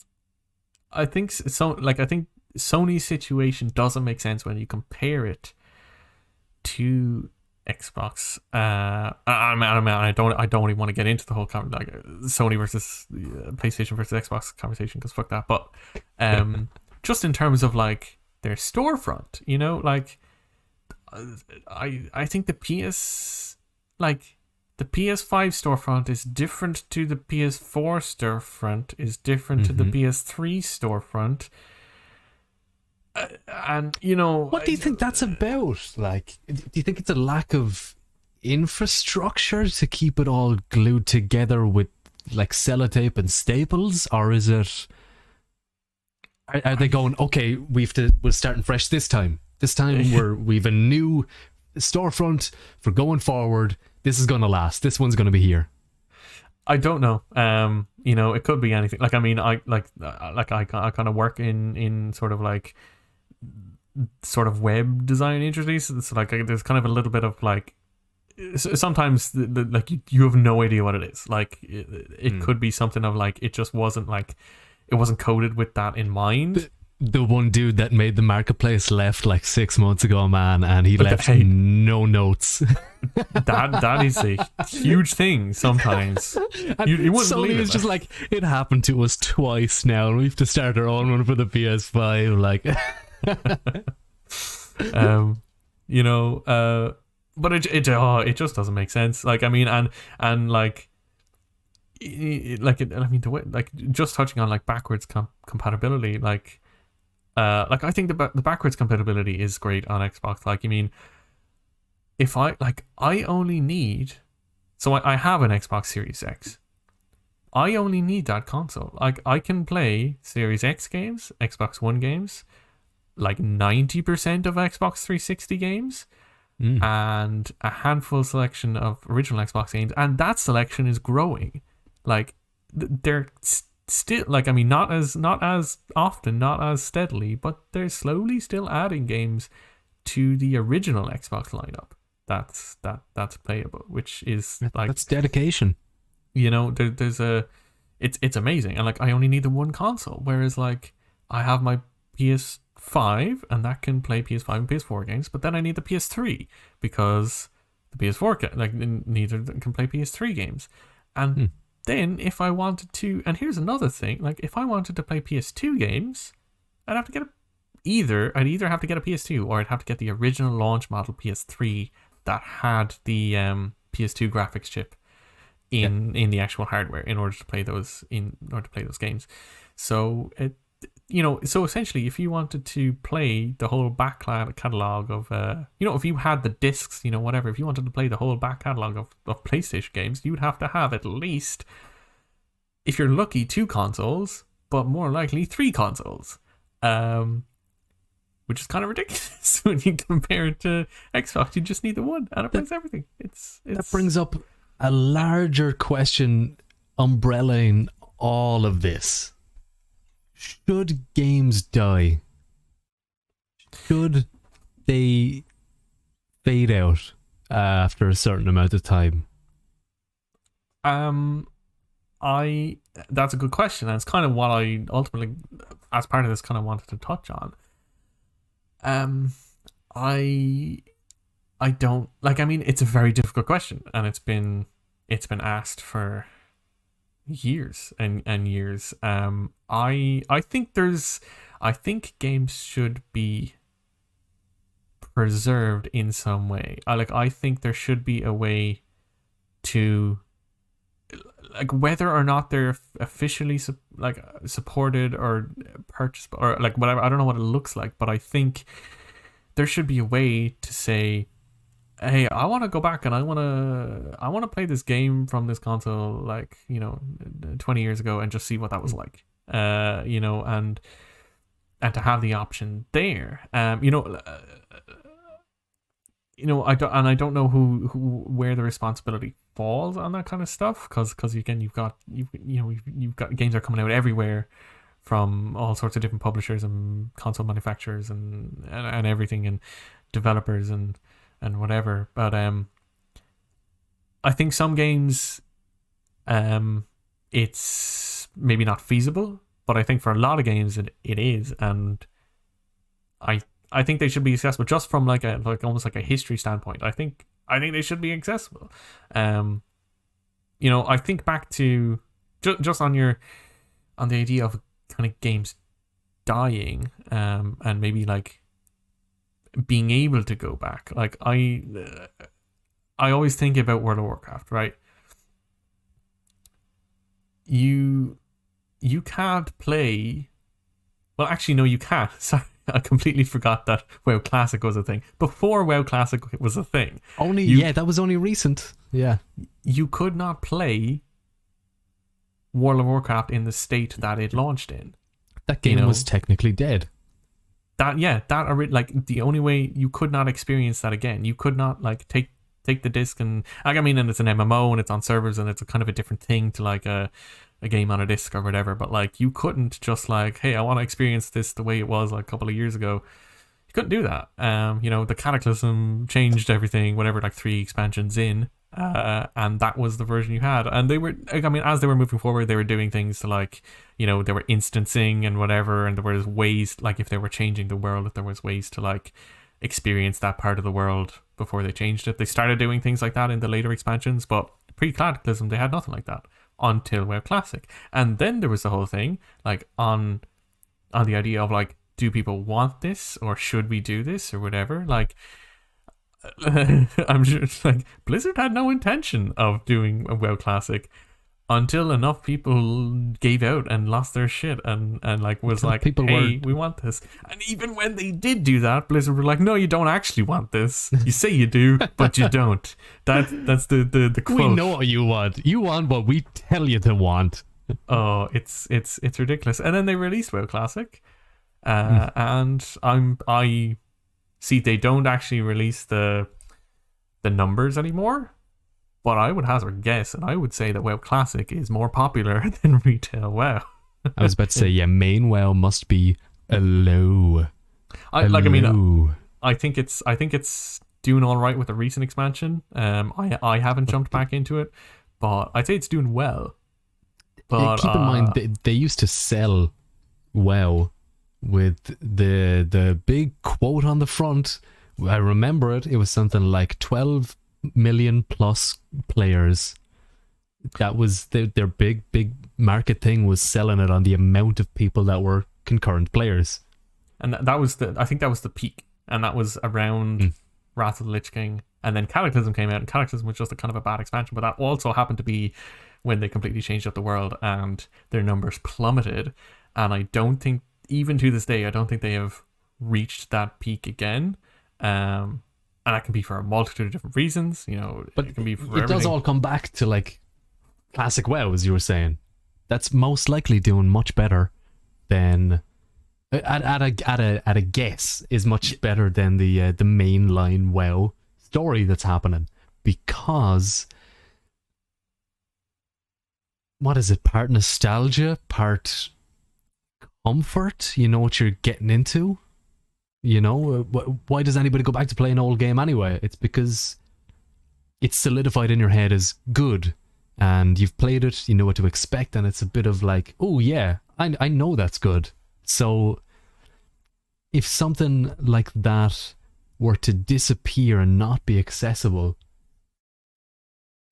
I think Sony's situation doesn't make sense when you compare it to Xbox. I don't even want to get into the whole like Sony versus PlayStation versus Xbox conversation, because fuck that. But just in terms of like their storefront, you know, like I think the PS5 storefront is different to the PS4 storefront, is different to the PS3 storefront. And, you know... What do you think that's about? Like, do you think it's a lack of infrastructure to keep it all glued together with, like, sellotape and staples? Or is it... Are they going, okay, we're starting fresh this time. This time we've a new storefront for going forward. This is going to last. This one's going to be here. I don't know. it could be anything. Like, I mean, I kind of work in sort of like web design industries. It's like there's kind of a little bit of like sometimes like you have no idea what it is. Like it could be something of like it just wasn't like it wasn't coded with that in mind. The one dude that made the marketplace left like 6 months ago, man, and he left no notes. That is a huge thing sometimes. You wouldn't believe it's just like, it happened to us twice now, and we have to start our own one for the PS5. Like, but it just doesn't make sense. Like, I mean, and like. The way, like, just touching on like backwards compatibility, like I think the backwards compatibility is great on Xbox. Like, I mean, if I only need, so I have an Xbox Series X. I only need that console. Like, I can play Series X games, Xbox One games, like 90% of Xbox 360 games, and a handful selection of original Xbox games, and that selection is growing. Like, they're still, like, I mean, not as often, not as steadily, but they're slowly still adding games to the original Xbox lineup. That's playable, which is like, that's dedication. There's it's amazing, and like I only need the one console, whereas like I have my PS5 and that can play PS5 and PS4 games, but then I need the PS3 because the PS4 neither can play PS3 games, and then if I wanted to, and here's another thing, like if I wanted to play PS2 games, I'd have to get I'd either have to get a PS2 or I'd have to get the original launch model PS3 that had the PS2 graphics chip in the actual hardware in order to play those games. So so essentially, if you wanted to play the whole back catalog of if you had the discs, whatever, if you wanted to play the whole back catalog of PlayStation games, you'd have to have at least, if you're lucky, 2 consoles, but more likely 3 consoles, which is kind of ridiculous when you compare it to Xbox. You just need the one, and it plays everything. That brings up a larger question umbrellaing all of this. Should games die? Should they fade out after a certain amount of time? That's a good question, and it's kind of what I ultimately, as part of this, kind of wanted to touch on. I don't, like, I mean, it's a very difficult question, and it's been asked for years and years. I think games should be preserved in some way. I think there should be a way to, like, whether or not they're officially supported or purchased or like whatever, I don't know what it looks like, but I think there should be a way to say, hey, I want to go back and I want to play this game from this console, 20 years ago, and just see what that was like, and to have the option there. I don't know where the responsibility falls on that kind of stuff, because again, you've got games are coming out everywhere from all sorts of different publishers and console manufacturers and everything, and developers and whatever. But I think some games, it's maybe not feasible, but I think for a lot of games it is, and I think they should be accessible just from almost like a history standpoint. I think they should be accessible. I think back to just on the idea of kind of games dying, and maybe like being able to go back. Like I always think about World of Warcraft, right? You can't play. Well, actually, no, you can't. Sorry, I completely forgot that WoW Classic was a thing. Before WoW Classic was a thing, that was only recent. Yeah, you could not play World of Warcraft in the state that it launched in. That game was technically dead. The only way you could not experience that again. You could not take the disc and and it's an MMO and it's on servers and it's a kind of a different thing to a game on a disc or whatever, but like you couldn't just like, hey, I want to experience this the way it was like a couple of years ago. You couldn't do that. The Cataclysm changed everything, whatever, like 3 expansions in, and that was the version you had. And they were, like, I mean, as they were moving forward, they were doing things to like, they were instancing and whatever, and there was ways, like if they were changing the world, if there was ways to like experience that part of the world before they changed it. They started doing things like that in the later expansions, but pre-Cataclysm they had nothing like that until WoW Classic. And then there was the whole thing like on the idea of like, do people want this or should we do this or whatever? Like I'm sure like Blizzard had no intention of doing a WoW Classic until enough people gave out and lost their shit and like was like, hey, we want this. And even when they did do that, Blizzard were like, no, you don't actually want this. You say you do, but you don't. That's the quote. We know what you want. You want what we tell you to want. Oh, it's ridiculous. And then they released WoW Classic, and I see they don't actually release the numbers anymore. But I would hazard a guess, and I would say that WoW Classic is more popular than retail WoW. I was about to say, yeah, main WoW must be a low. I think it's doing all right with the recent expansion. I haven't jumped back into it, but I'd say it's doing well. But keep in mind they used to sell WoW with the big quote on the front. I remember it. It was something like 12 million plus players. That was their big market thing, was selling it on the amount of people that were concurrent players. And I think that was the peak, and that was around Wrath of the Lich King, and then Cataclysm came out, and Cataclysm was just a kind of a bad expansion, but that also happened to be when they completely changed up the world and their numbers plummeted. And I don't think, even to this day, I don't think they have reached that peak again. And that can be for a multitude of different reasons, but it can be for everything. It does all come back to like classic WoW, as you were saying. That's most likely doing much better than at a guess is much better than the mainline WoW story that's happening, because what is it? Part nostalgia, part comfort. You know what you're getting into. Why does anybody go back to play an old game anyway? It's because it's solidified in your head as good, and you've played it, you know what to expect, and it's a bit of like, oh yeah, I know that's good. So if something like that were to disappear and not be accessible,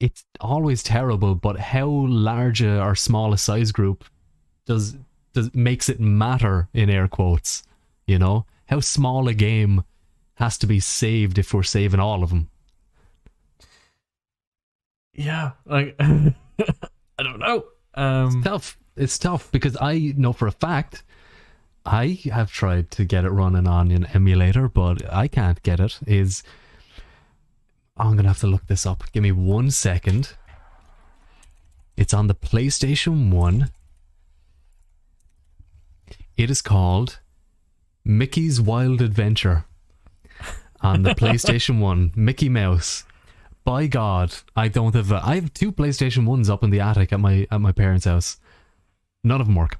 it's always terrible, but how large or small a size group does makes it matter, in air quotes, How small a game has to be saved if we're saving all of them? Yeah, like I don't know. It's tough because I know for a fact I have tried to get it running on an emulator, but I can't get it. I'm gonna have to look this up. Give me 1 second. It's on the PlayStation 1. It is called Mickey's Wild Adventure on the PlayStation 1. Mickey Mouse. By God, I have 2 PlayStation 1s up in the attic at my parents' house. None of them work.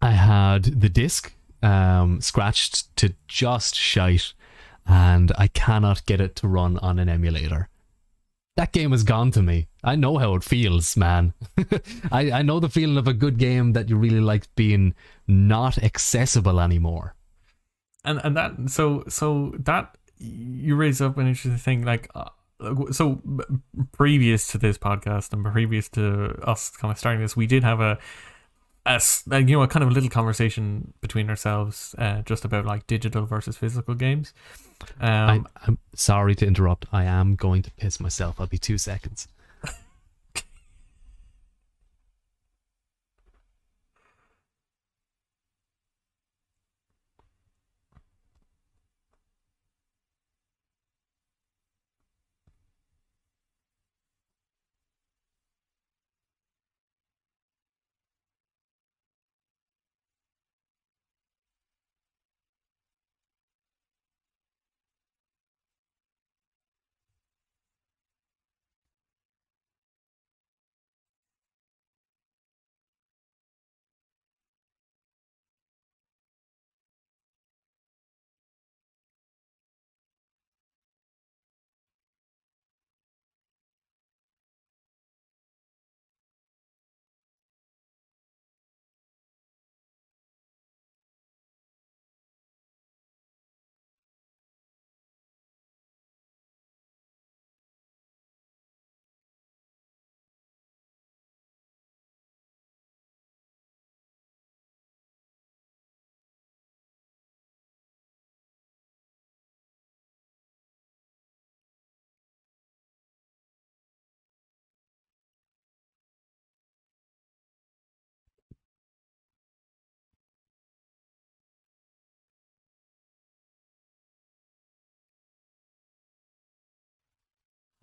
I had the disc scratched to just shite, and I cannot get it to run on an emulator. That game is gone to me. I know how it feels, man. I know the feeling of a good game that you really like being not accessible anymore. And that so that you raise up an interesting thing, like previous to this podcast and previous to us kind of starting this, we did have a kind of a little conversation between ourselves just about like digital versus physical games. I'm sorry to interrupt. I am going to piss myself. I'll be 2 seconds.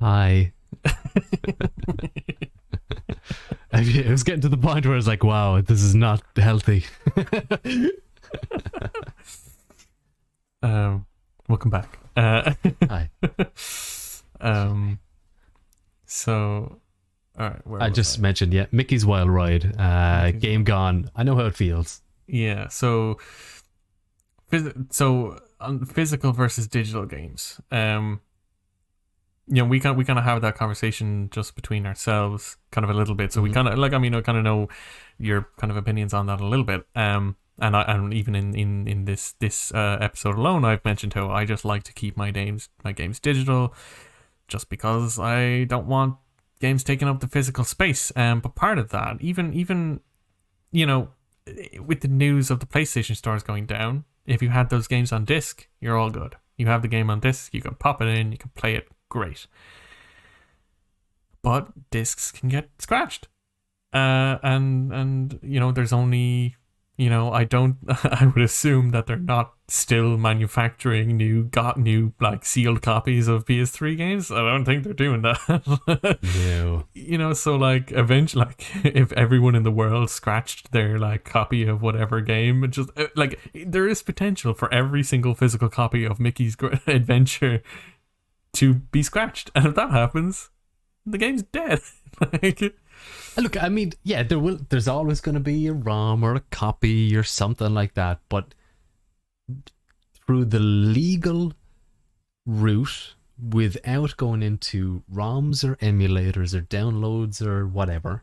Hi. It was getting to the point where I was like, wow, this is not healthy. Welcome back. Hi. So, all right. I just mentioned, yeah, Mickey's Wild Ride. Game gone. I know how it feels. Yeah. So, physical versus digital games. We kind of have that conversation just between ourselves, kind of a little bit. So we kind of I kind of know your kind of opinions on that a little bit. And even in this episode alone, I've mentioned how I just like to keep my games digital, just because I don't want games taking up the physical space. But part of that, even with the news of the PlayStation stores going down, if you had those games on disc, you're all good. You have the game on disc, you can pop it in, you can play it, great. But discs can get scratched, and there's only I would assume that they're not still manufacturing new like sealed copies of PS3 games. I don't think they're doing that. No. So like eventually, like if everyone in the world scratched their like copy of whatever game, just like there is potential for every single physical copy of Mickey's Adventure to be scratched, and if that happens, the game's dead. Like, look, I mean, yeah, there's always going to be a ROM or a copy or something like that, but through the legal route, without going into ROMs or emulators or downloads or whatever,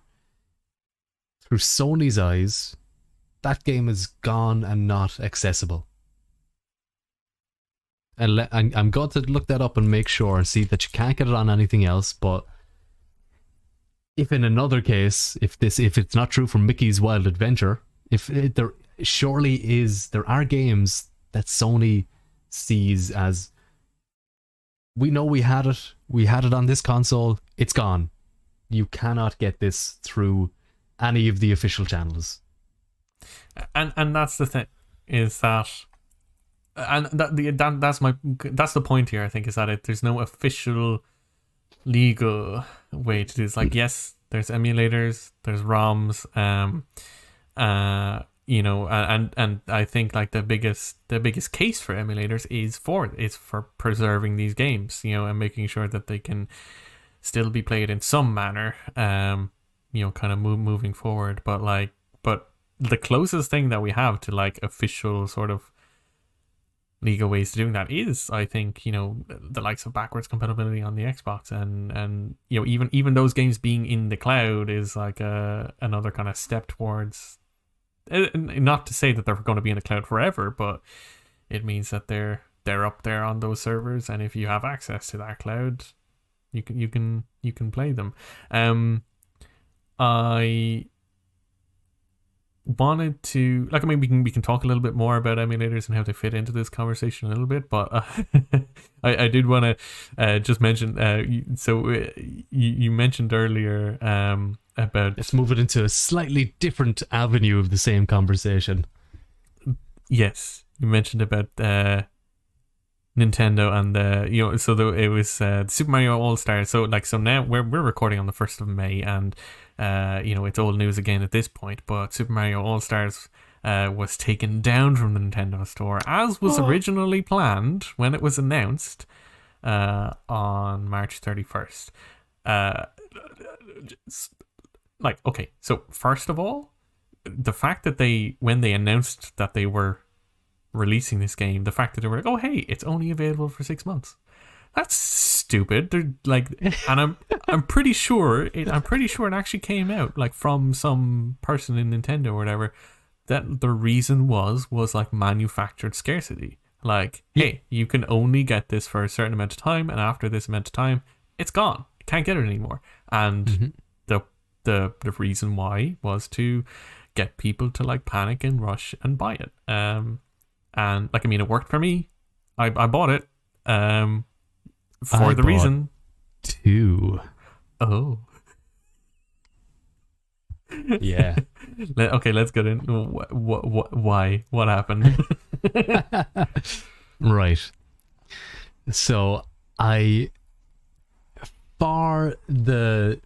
through Sony's eyes, that game is gone and not accessible. And I'm going to look that up and make sure and see that you can't get it on anything else, but if in another case, if it's not true for Mickey's Wild Adventure, there are games that Sony sees as, we know we had it on this console, it's gone. You cannot get this through any of the official channels. And that's the thing, is that, and that's the point here, I think, is that there's no official legal way to do this. Like, yes, there's emulators, there's ROMs, and I think like the biggest case for emulators is for preserving these games, and making sure that they can still be played in some manner, kind of moving forward. But the closest thing that we have to like official sort of legal ways to doing that is, I think, the likes of backwards compatibility on the Xbox, and even those games being in the cloud is like another kind of step towards, not to say that they're going to be in the cloud forever, but it means that they're up there on those servers, and if you have access to that cloud, you can play them. I wanted to, like, I mean, we can talk a little bit more about emulators and how they fit into this conversation a little bit, but I did want to just mention, you mentioned earlier about, let's move it into a slightly different avenue of the same conversation. Yes, you mentioned about Nintendo and it was Super Mario All Stars. So now we're recording on the 1st of May, and it's old news again at this point, but Super Mario All Stars was taken down from the Nintendo store, as was originally planned when it was announced on March 31st. Okay, so first of all, the fact that when they announced that they were releasing this game, the fact that they were like, oh hey, it's only available for 6 months. That's stupid. They're like, and I'm pretty sure it actually came out like from some person in Nintendo or whatever, that the reason was like manufactured scarcity. Like, hey, you can only get this for a certain amount of time, and after this amount of time, it's gone. You can't get it anymore. And the reason why was to get people to like panic and rush and buy it. And like, I mean, it worked for me. I bought it. For the reason. 2. Oh. Yeah. Okay, let's get in. Why? What happened? Right. So I bar the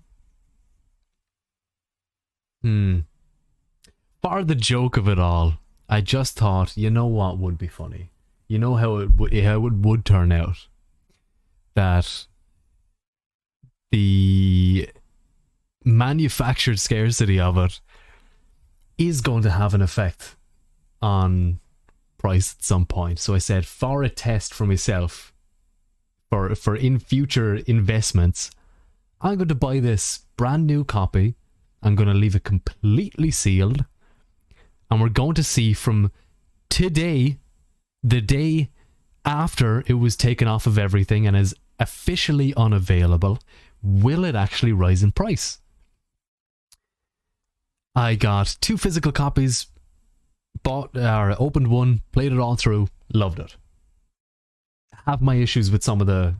bar the joke of it all, I just thought, you know what would be funny? You know how it would turn out? That the manufactured scarcity of it is going to have an effect on price at some point. So I said, for a test for myself, for in future investments, I'm going to buy this brand new copy. I'm going to leave it completely sealed, and we're going to see from today, the day after it was taken off of everything and is officially unavailable, will it actually rise in price? I got 2 physical copies, opened one, played it all through, loved it. Have my issues with some of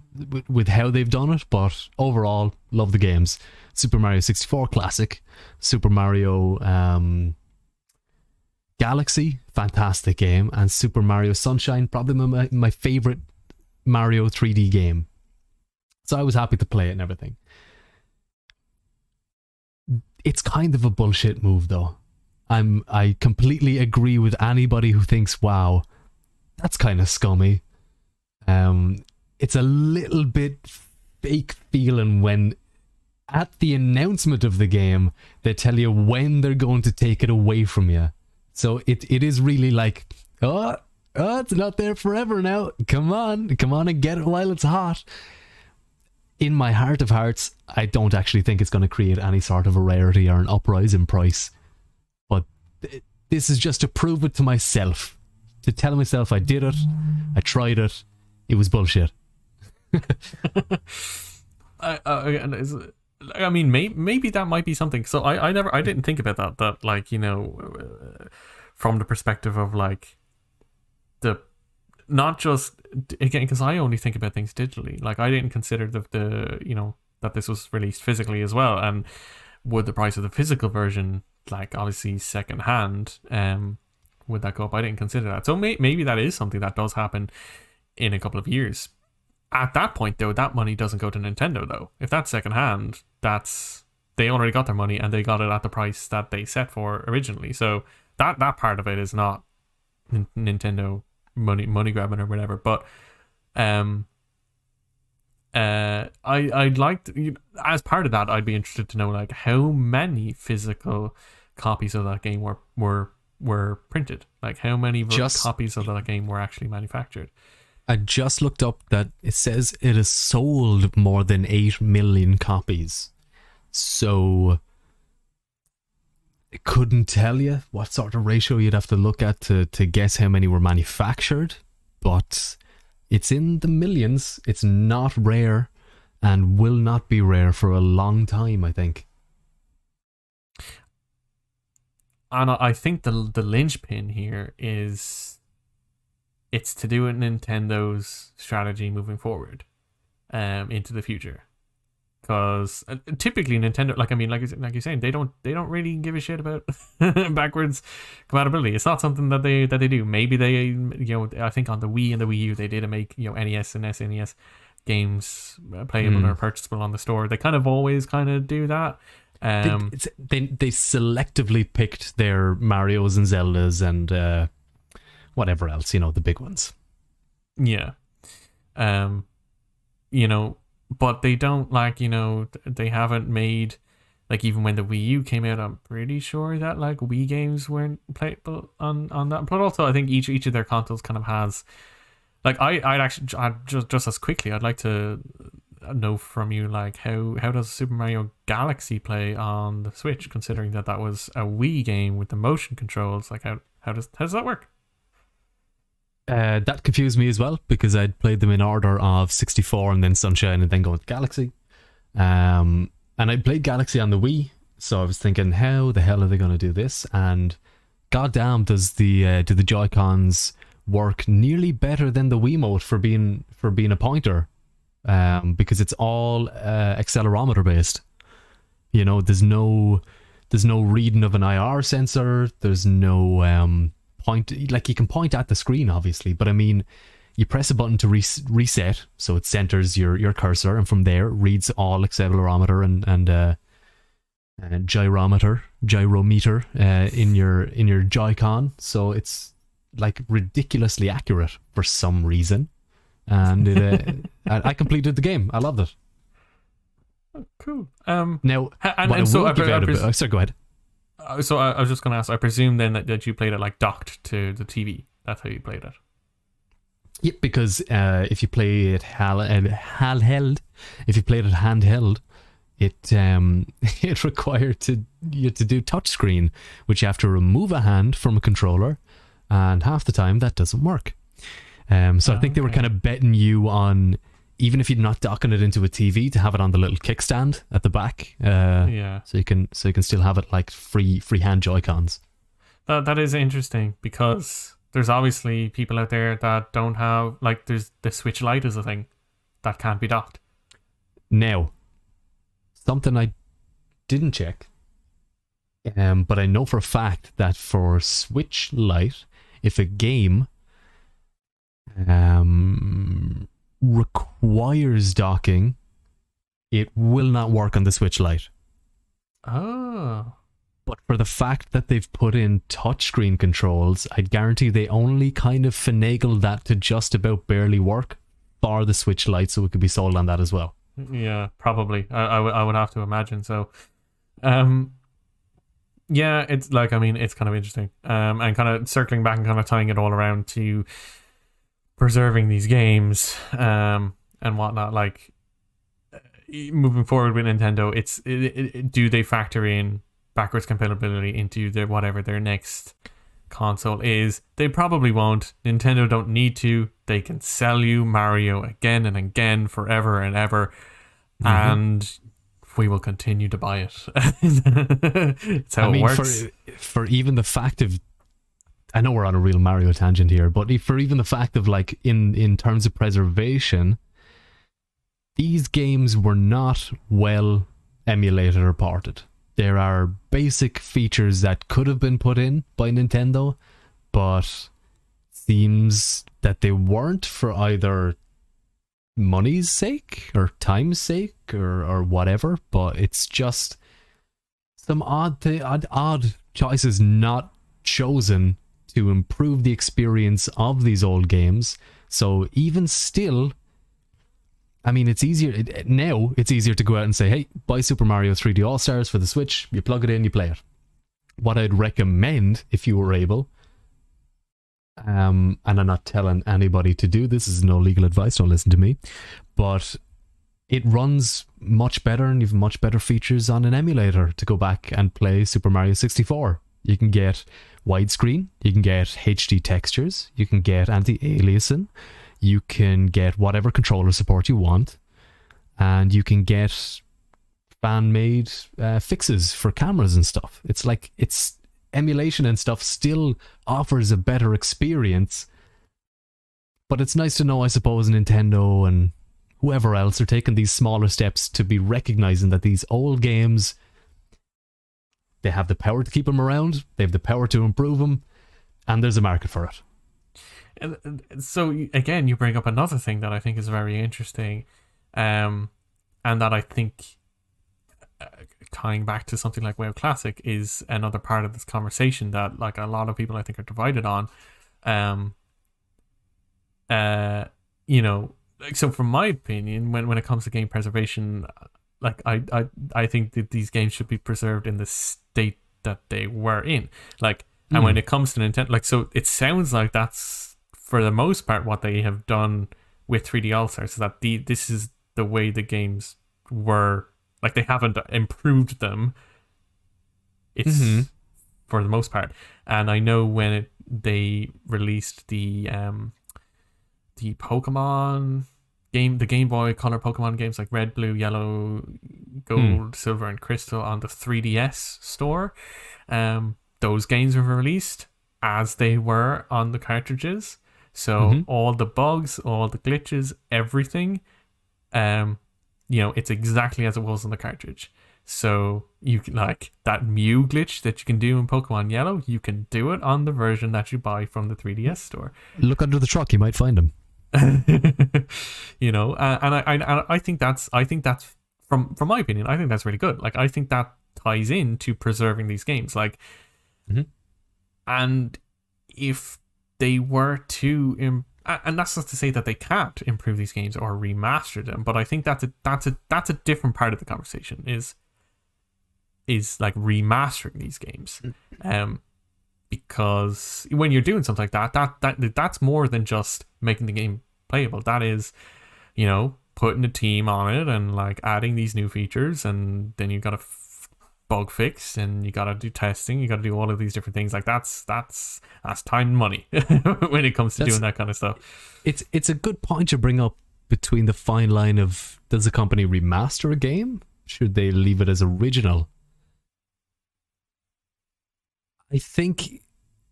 with how they've done it, but overall, love the games. Super Mario 64 classic, Super Mario Galaxy, fantastic game, and Super Mario Sunshine, probably my favorite Mario 3D game. So I was happy to play it and everything. It's kind of a bullshit move, though. I completely agree with anybody who thinks, wow, that's kind of scummy. It's a little bit fake feeling when at the announcement of the game they tell you when they're going to take it away from you. So it is really like, oh, it's not there forever now. Come on and get it while it's hot. In my heart of hearts, I don't actually think it's going to create any sort of a rarity or an uprise in price. But this is just to prove it to myself. To tell myself I did it, I tried it, it was bullshit. I mean, maybe that might be something. So I didn't think about that. That, like, you know, from the perspective of like the, not just, again, because I only think about things digitally. Like, I didn't consider the you know, that this was released physically as well, and would the price of the physical version, like, obviously second hand, would that go up? I didn't consider that. So maybe that is something that does happen in a couple of years. At that point, though, that money doesn't go to Nintendo, though. If that's second hand, they already got their money, and they got it at the price that they set for originally. So that part of it is not Nintendo money grabbing or whatever. But I'd like to, as part of that, I'd be interested to know, like, how many physical copies of that game were printed. Like, how many copies of that game were actually manufactured. I just looked up that it says it has sold more than 8 million copies. So I couldn't tell you what sort of ratio you'd have to look at to guess how many were manufactured, but it's in the millions. It's not rare and will not be rare for a long time, I think. And I think the linchpin here is, it's to do with Nintendo's strategy moving forward, into the future. Because typically Nintendo, like, I mean, like you're saying, they don't really give a shit about backwards compatibility. It's not something that they do. Maybe they, you know, I think on the Wii and the Wii U they did make, you know, NES and SNES games playable or purchasable on the store. They kind of always kind of do that. They selectively picked their Marios and Zeldas and whatever else, you know, the big ones. Yeah. You know, but they don't, like, you know, they haven't made, like, even when the Wii U came out, I'm pretty sure that, like, Wii games weren't playable on that. But also, I think each of their consoles kind of has, like, I'd just as quickly, I'd like to know from you, like, how does Super Mario Galaxy play on the Switch, considering that was a Wii game with the motion controls? Like, how does that work? That confused me as well, because I'd played them in order of 64 and then Sunshine and then going to Galaxy. And I played Galaxy on the Wii, so I was thinking, how the hell are they going to do this? And goddamn, do the Joy-Cons work nearly better than the Wiimote for being a pointer, because it's all accelerometer based. You know, there's no reading of an IR sensor. There's no point, like, you can point at the screen obviously, but I mean, You press a button to reset, so it centers your cursor, and from there reads all accelerometer and gyrometer in your Joy-Con. So it's like ridiculously accurate for some reason, and I completed the game. I loved it. Oh, cool. Now, sorry, go ahead. So I was just going to ask. I presume then that you played it like docked to the TV. That's how you played it. Yep, because if you play it handheld, it required you to do touchscreen, which you have to remove a hand from a controller, and half the time that doesn't work. So I think they were kind of betting you on, even if you're not docking it into a TV, to have it on the little kickstand at the back. So you can still have it like free hand Joy-Cons. That is interesting, because there's obviously people out there that don't have, like, there's the Switch Lite is a thing that can't be docked. Now, something I didn't check, but I know for a fact that for Switch Lite, if a game requires docking, it will not work on the Switch Lite. Oh. But for the fact that they've put in touchscreen controls, I'd guarantee they only kind of finagled that to just about barely work for the Switch Lite, so it could be sold on that as well. Yeah, probably. I would have to imagine so. Yeah, it's like, I mean, it's kind of interesting. And kind of circling back and kind of tying it all around to preserving these games and whatnot. Like, moving forward with Nintendo, do they factor in backwards compatibility into whatever their next console is? They probably won't. Nintendo don't need to. They can sell you Mario again and again, forever and ever, and we will continue to buy it. That's how it works. For even the fact of, I know we're on a real Mario tangent here, but for even the fact of, like, in terms of preservation, these games were not well emulated or ported. There are basic features that could have been put in by Nintendo, but seems that they weren't, for either money's sake or time's sake or whatever. But it's just some odd choices not chosen to improve the experience of these old games. So even still, I mean, it's easier to go out and say, hey, buy Super Mario 3D All-Stars for the Switch, you plug it in, you play it. What I'd recommend, if you were able, and I'm not telling anybody to do this is no legal advice, don't listen to me, but it runs much better and even much better features on an emulator to go back and play Super Mario 64. You can get widescreen, you can get HD textures, you can get anti-aliasing, you can get whatever controller support you want, and you can get fan-made fixes for cameras and stuff. It's like, it's emulation and stuff still offers a better experience, but it's nice to know, I suppose, Nintendo and whoever else are taking these smaller steps to be recognizing that these old games, they have the power to keep them around, they have the power to improve them, and there's a market for it. And so again, you bring up another thing that I think is very interesting, and that I think tying back to something like WoW Classic is another part of this conversation that, like, a lot of people I think are divided on. You know, like, so from my opinion, when it comes to game preservation, like, I think that these games should be preserved in the state that they were in. Like, and when it comes to Nintendo, like, so it sounds like that's for the most part what they have done with 3D All-Stars, is that this is the way the games were. Like, they haven't improved them. It's for the most part. And I know when they released the Pokemon game, the Game Boy Color Pokemon games like Red, Blue, Yellow, Gold, Silver, and Crystal on the 3DS store, those games were released as they were on the cartridges. So all the bugs, all the glitches, everything, you know, it's exactly as it was on the cartridge. So you can, like, that Mew glitch that you can do in Pokemon Yellow, you can do it on the version that you buy from the 3DS store. Look under the truck, you might find them. You know, I think that's from my opinion, I think that's really good. Like I think that ties into preserving these games. Like, Mhm. and if they were to and that's not to say that they can't improve these games or remaster them, but I think that's a different part of the conversation is like remastering these games. Because when you're doing something like that's more than just making the game playable. That is, you know, putting a team on it and like adding these new features, and then you gotta bug fix, and you gotta do testing, you gotta do all of these different things. Like that's time and money when it comes to doing that kind of stuff. It's a good point to bring up between the fine line of, does a company remaster a game? Should they leave it as original? I think,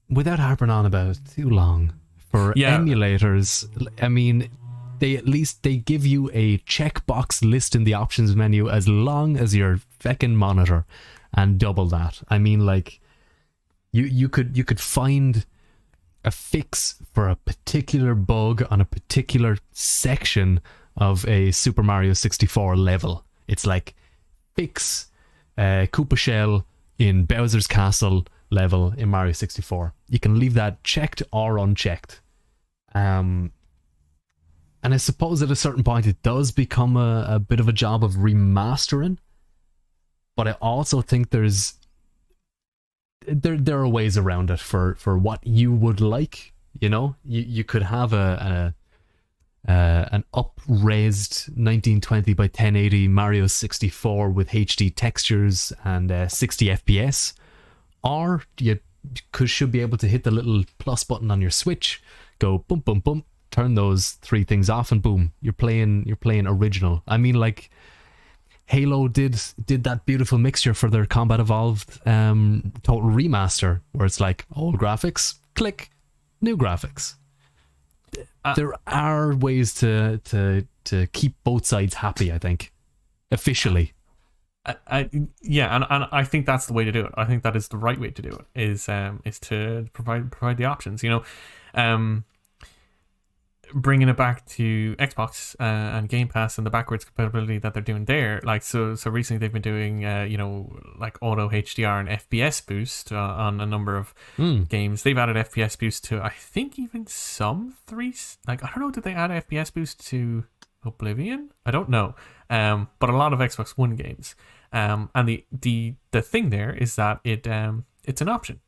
without harping on about it too long, for emulators, I mean, they give you a checkbox list in the options menu as long as your feckin' monitor, and double that. I mean, like, you could find a fix for a particular bug on a particular section of a Super Mario 64 level. It's like, fix Koopa Shell in Bowser's Castle level in Mario 64. You can leave that checked or unchecked. And I suppose at a certain point it does become a bit of a job of remastering. But I also think there are ways around it for what you would like. You know, you could have an upraised 1920 by 1080 Mario 64 with HD textures and 60 FPS, or you should be able to hit the little plus button on your Switch, go boom boom boom, turn those three things off, and boom, you're playing original. I mean, like, Halo did that beautiful mixture for their Combat Evolved total remaster, where it's like old graphics, click, new graphics. There are ways to keep both sides happy, I think, officially. Yeah, and I think that's the way to do it. I think that is the right way to do it. Is to provide the options. You know, bringing it back to Xbox and Game Pass and the backwards compatibility that they're doing there. Like, so recently they've been doing you know, like auto HDR and FPS boost on a number of games. They've added FPS boost to, I think, even some like, I don't know, did they add FPS boost to Oblivion? I don't know. But a lot of Xbox One games. And the thing there is that it's an option.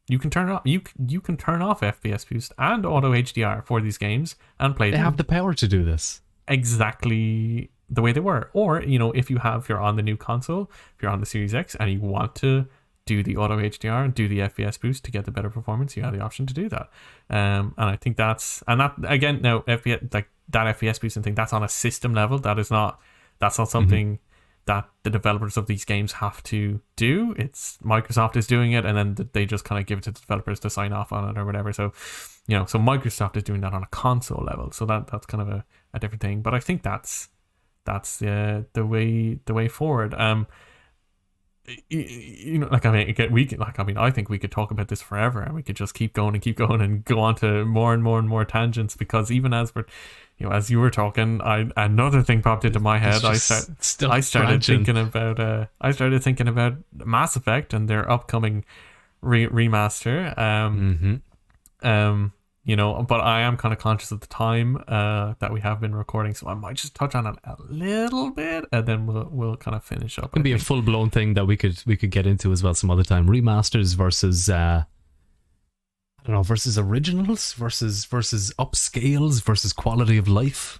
You can turn off you can turn off FPS boost and auto HDR for these games and play them. They have the power to do this Exactly the way they were. Or, you know, if you're on the new console, if you're on the Series X and you want to do the auto HDR and do the FPS boost to get the better performance, you have the option to do that. And I think that again, now FPS, like that FPS boosting thing, that's on a system level. That's not something that the developers of these games have to do. It's Microsoft is doing it, and then they just kind of give it to the developers to sign off on it or whatever. So, you know, so Microsoft is doing that on a console level. So that's kind of a different thing. But I think that's the way forward. You know, like, I mean, I think we could talk about this forever, and we could just keep going and go on to more and more and more tangents, because even as we're, you know, as you were talking, another thing popped into my head. I started thinking about Mass Effect and their upcoming remaster. You know, but I am kind of conscious of the time that we have been recording, so I might just touch on it a little bit, and then we'll kind of finish up. It can be a full blown thing that we could get into as well some other time. Remasters versus I don't know, versus originals, versus upscales, versus quality of life.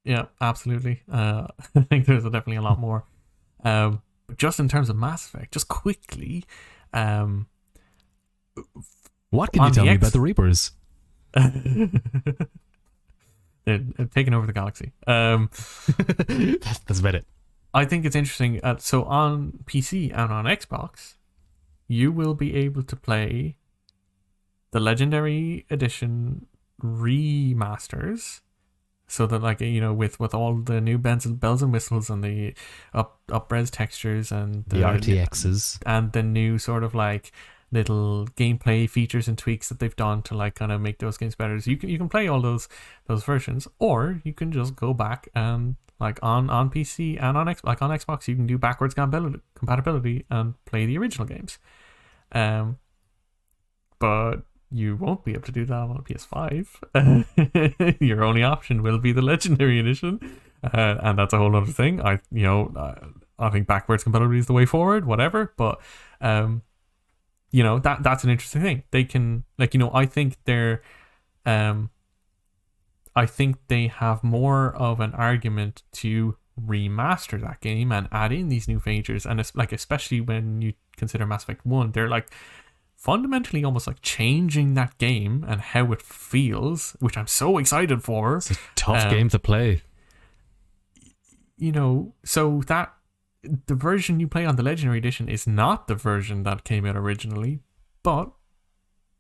Yeah, absolutely. I think there's definitely a lot more. But just in terms of Mass Effect, just quickly, what can you tell me about the Reapers? They're taking over the galaxy. That's about it. I think it's interesting. So on PC and on Xbox, you will be able to play the Legendary Edition remasters. So that, like, you know, with all the new bells and whistles and the up-res textures and the RTXs and the new sort of like little gameplay features and tweaks that they've done to like kind of make those games better. So you can play all those versions, or you can just go back and like on PC and on Xbox, you can do backwards compatibility and play the original games. But you won't be able to do that on a PS5. Your only option will be the Legendary Edition, and that's a whole other thing. I think backwards compatibility is the way forward. Whatever, but that's an interesting thing. They can I think they have more of an argument to remaster that game and add in these new features, and it's like, especially when you consider Mass Effect 1, they're like fundamentally almost like changing that game and how it feels, which I'm so excited for. It's a tough game to play. So that the version you play on the Legendary Edition is not the version that came out originally, but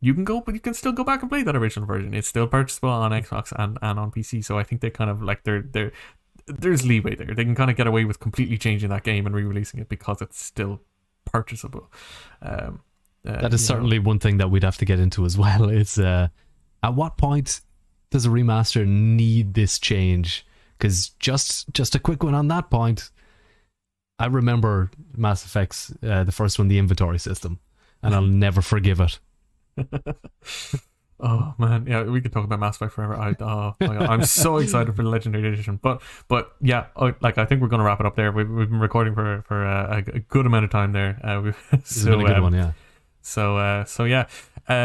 you can still go back and play that original version. It's still purchasable on Xbox and on PC. So I think they kind of like there's leeway there. They can kind of get away with completely changing that game and re-releasing it because it's still purchasable. That is certainly one thing that we'd have to get into as well. It's at what point does a remaster need this change? Because just a quick one on that point, I remember Mass Effect's the first one, the inventory system, and I'll never forgive it. Oh man, yeah, we could talk about Mass Effect forever. My God, I'm so excited for the Legendary Edition. But yeah, I think we're going to wrap it up there. We've been recording for a good amount of time there. It's been a good one, yeah. So yeah,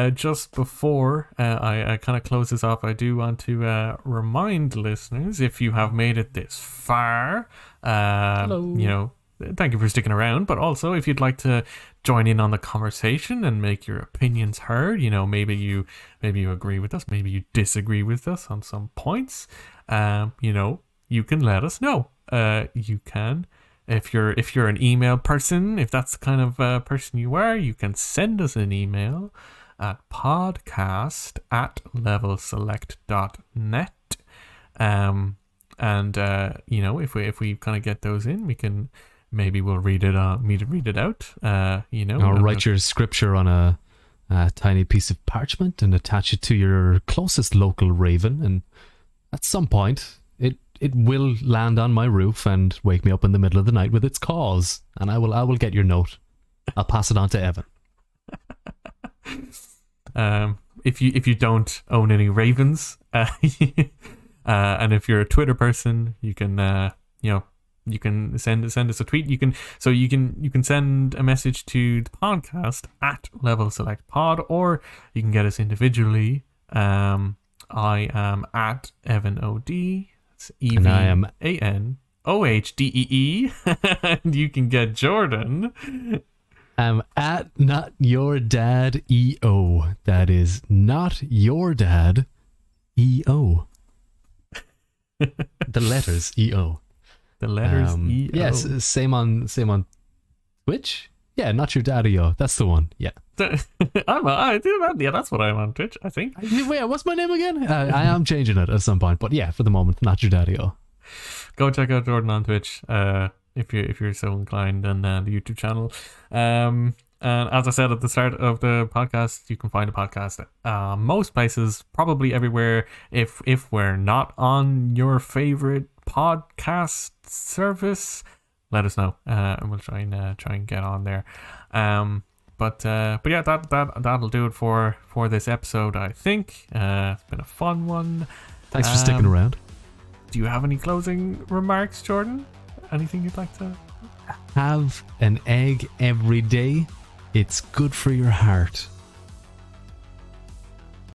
just before I kind of close this off, I do want to remind listeners, if you have made it this far, hello. Thank you for sticking around. But also, if you'd like to join in on the conversation and make your opinions heard, maybe you agree with us, maybe you disagree with us on some points, you can let us know. You can. If you're an email person, if that's the kind of person you are, you can send us an email at podcast@levelselect.net. If we kind of get those in, we'll read it out. Or write your scripture on a tiny piece of parchment and attach it to your closest local raven, and at some point it will land on my roof and wake me up in the middle of the night with its caws, and I will get your note. I'll pass it on to Evan. If you don't own any ravens, and if you're a Twitter person, you can you can send us a tweet. You can send a message to the podcast @LevelSelectPod, or you can get us individually. I am at Evan OD. And I am EVANOHDEE. And you can get Jordan. I'm at Not Your Dad EO. That is Not Your Dad EO. The letters EO. The letters EO. Yes, same on Twitch. Yeah, Not Your Dad EO. That's the one. Yeah. Yeah, that's what I'm on Twitch, I think. Wait, what's my name again? I am changing it at some point, but yeah, for the moment, Not Your Daddy. Go check out Jordan on Twitch, if you're so inclined, and the YouTube channel. And as I said at the start of the podcast, you can find the podcast most places, probably everywhere. If we're not on your favorite podcast service, let us know, and we'll try and get on there. But yeah, that'll do it for this episode, I think. It's been a fun one. Thanks for sticking around. Do you have any closing remarks, Jordan? Anything you'd like to? Have an egg every day. It's good for your heart.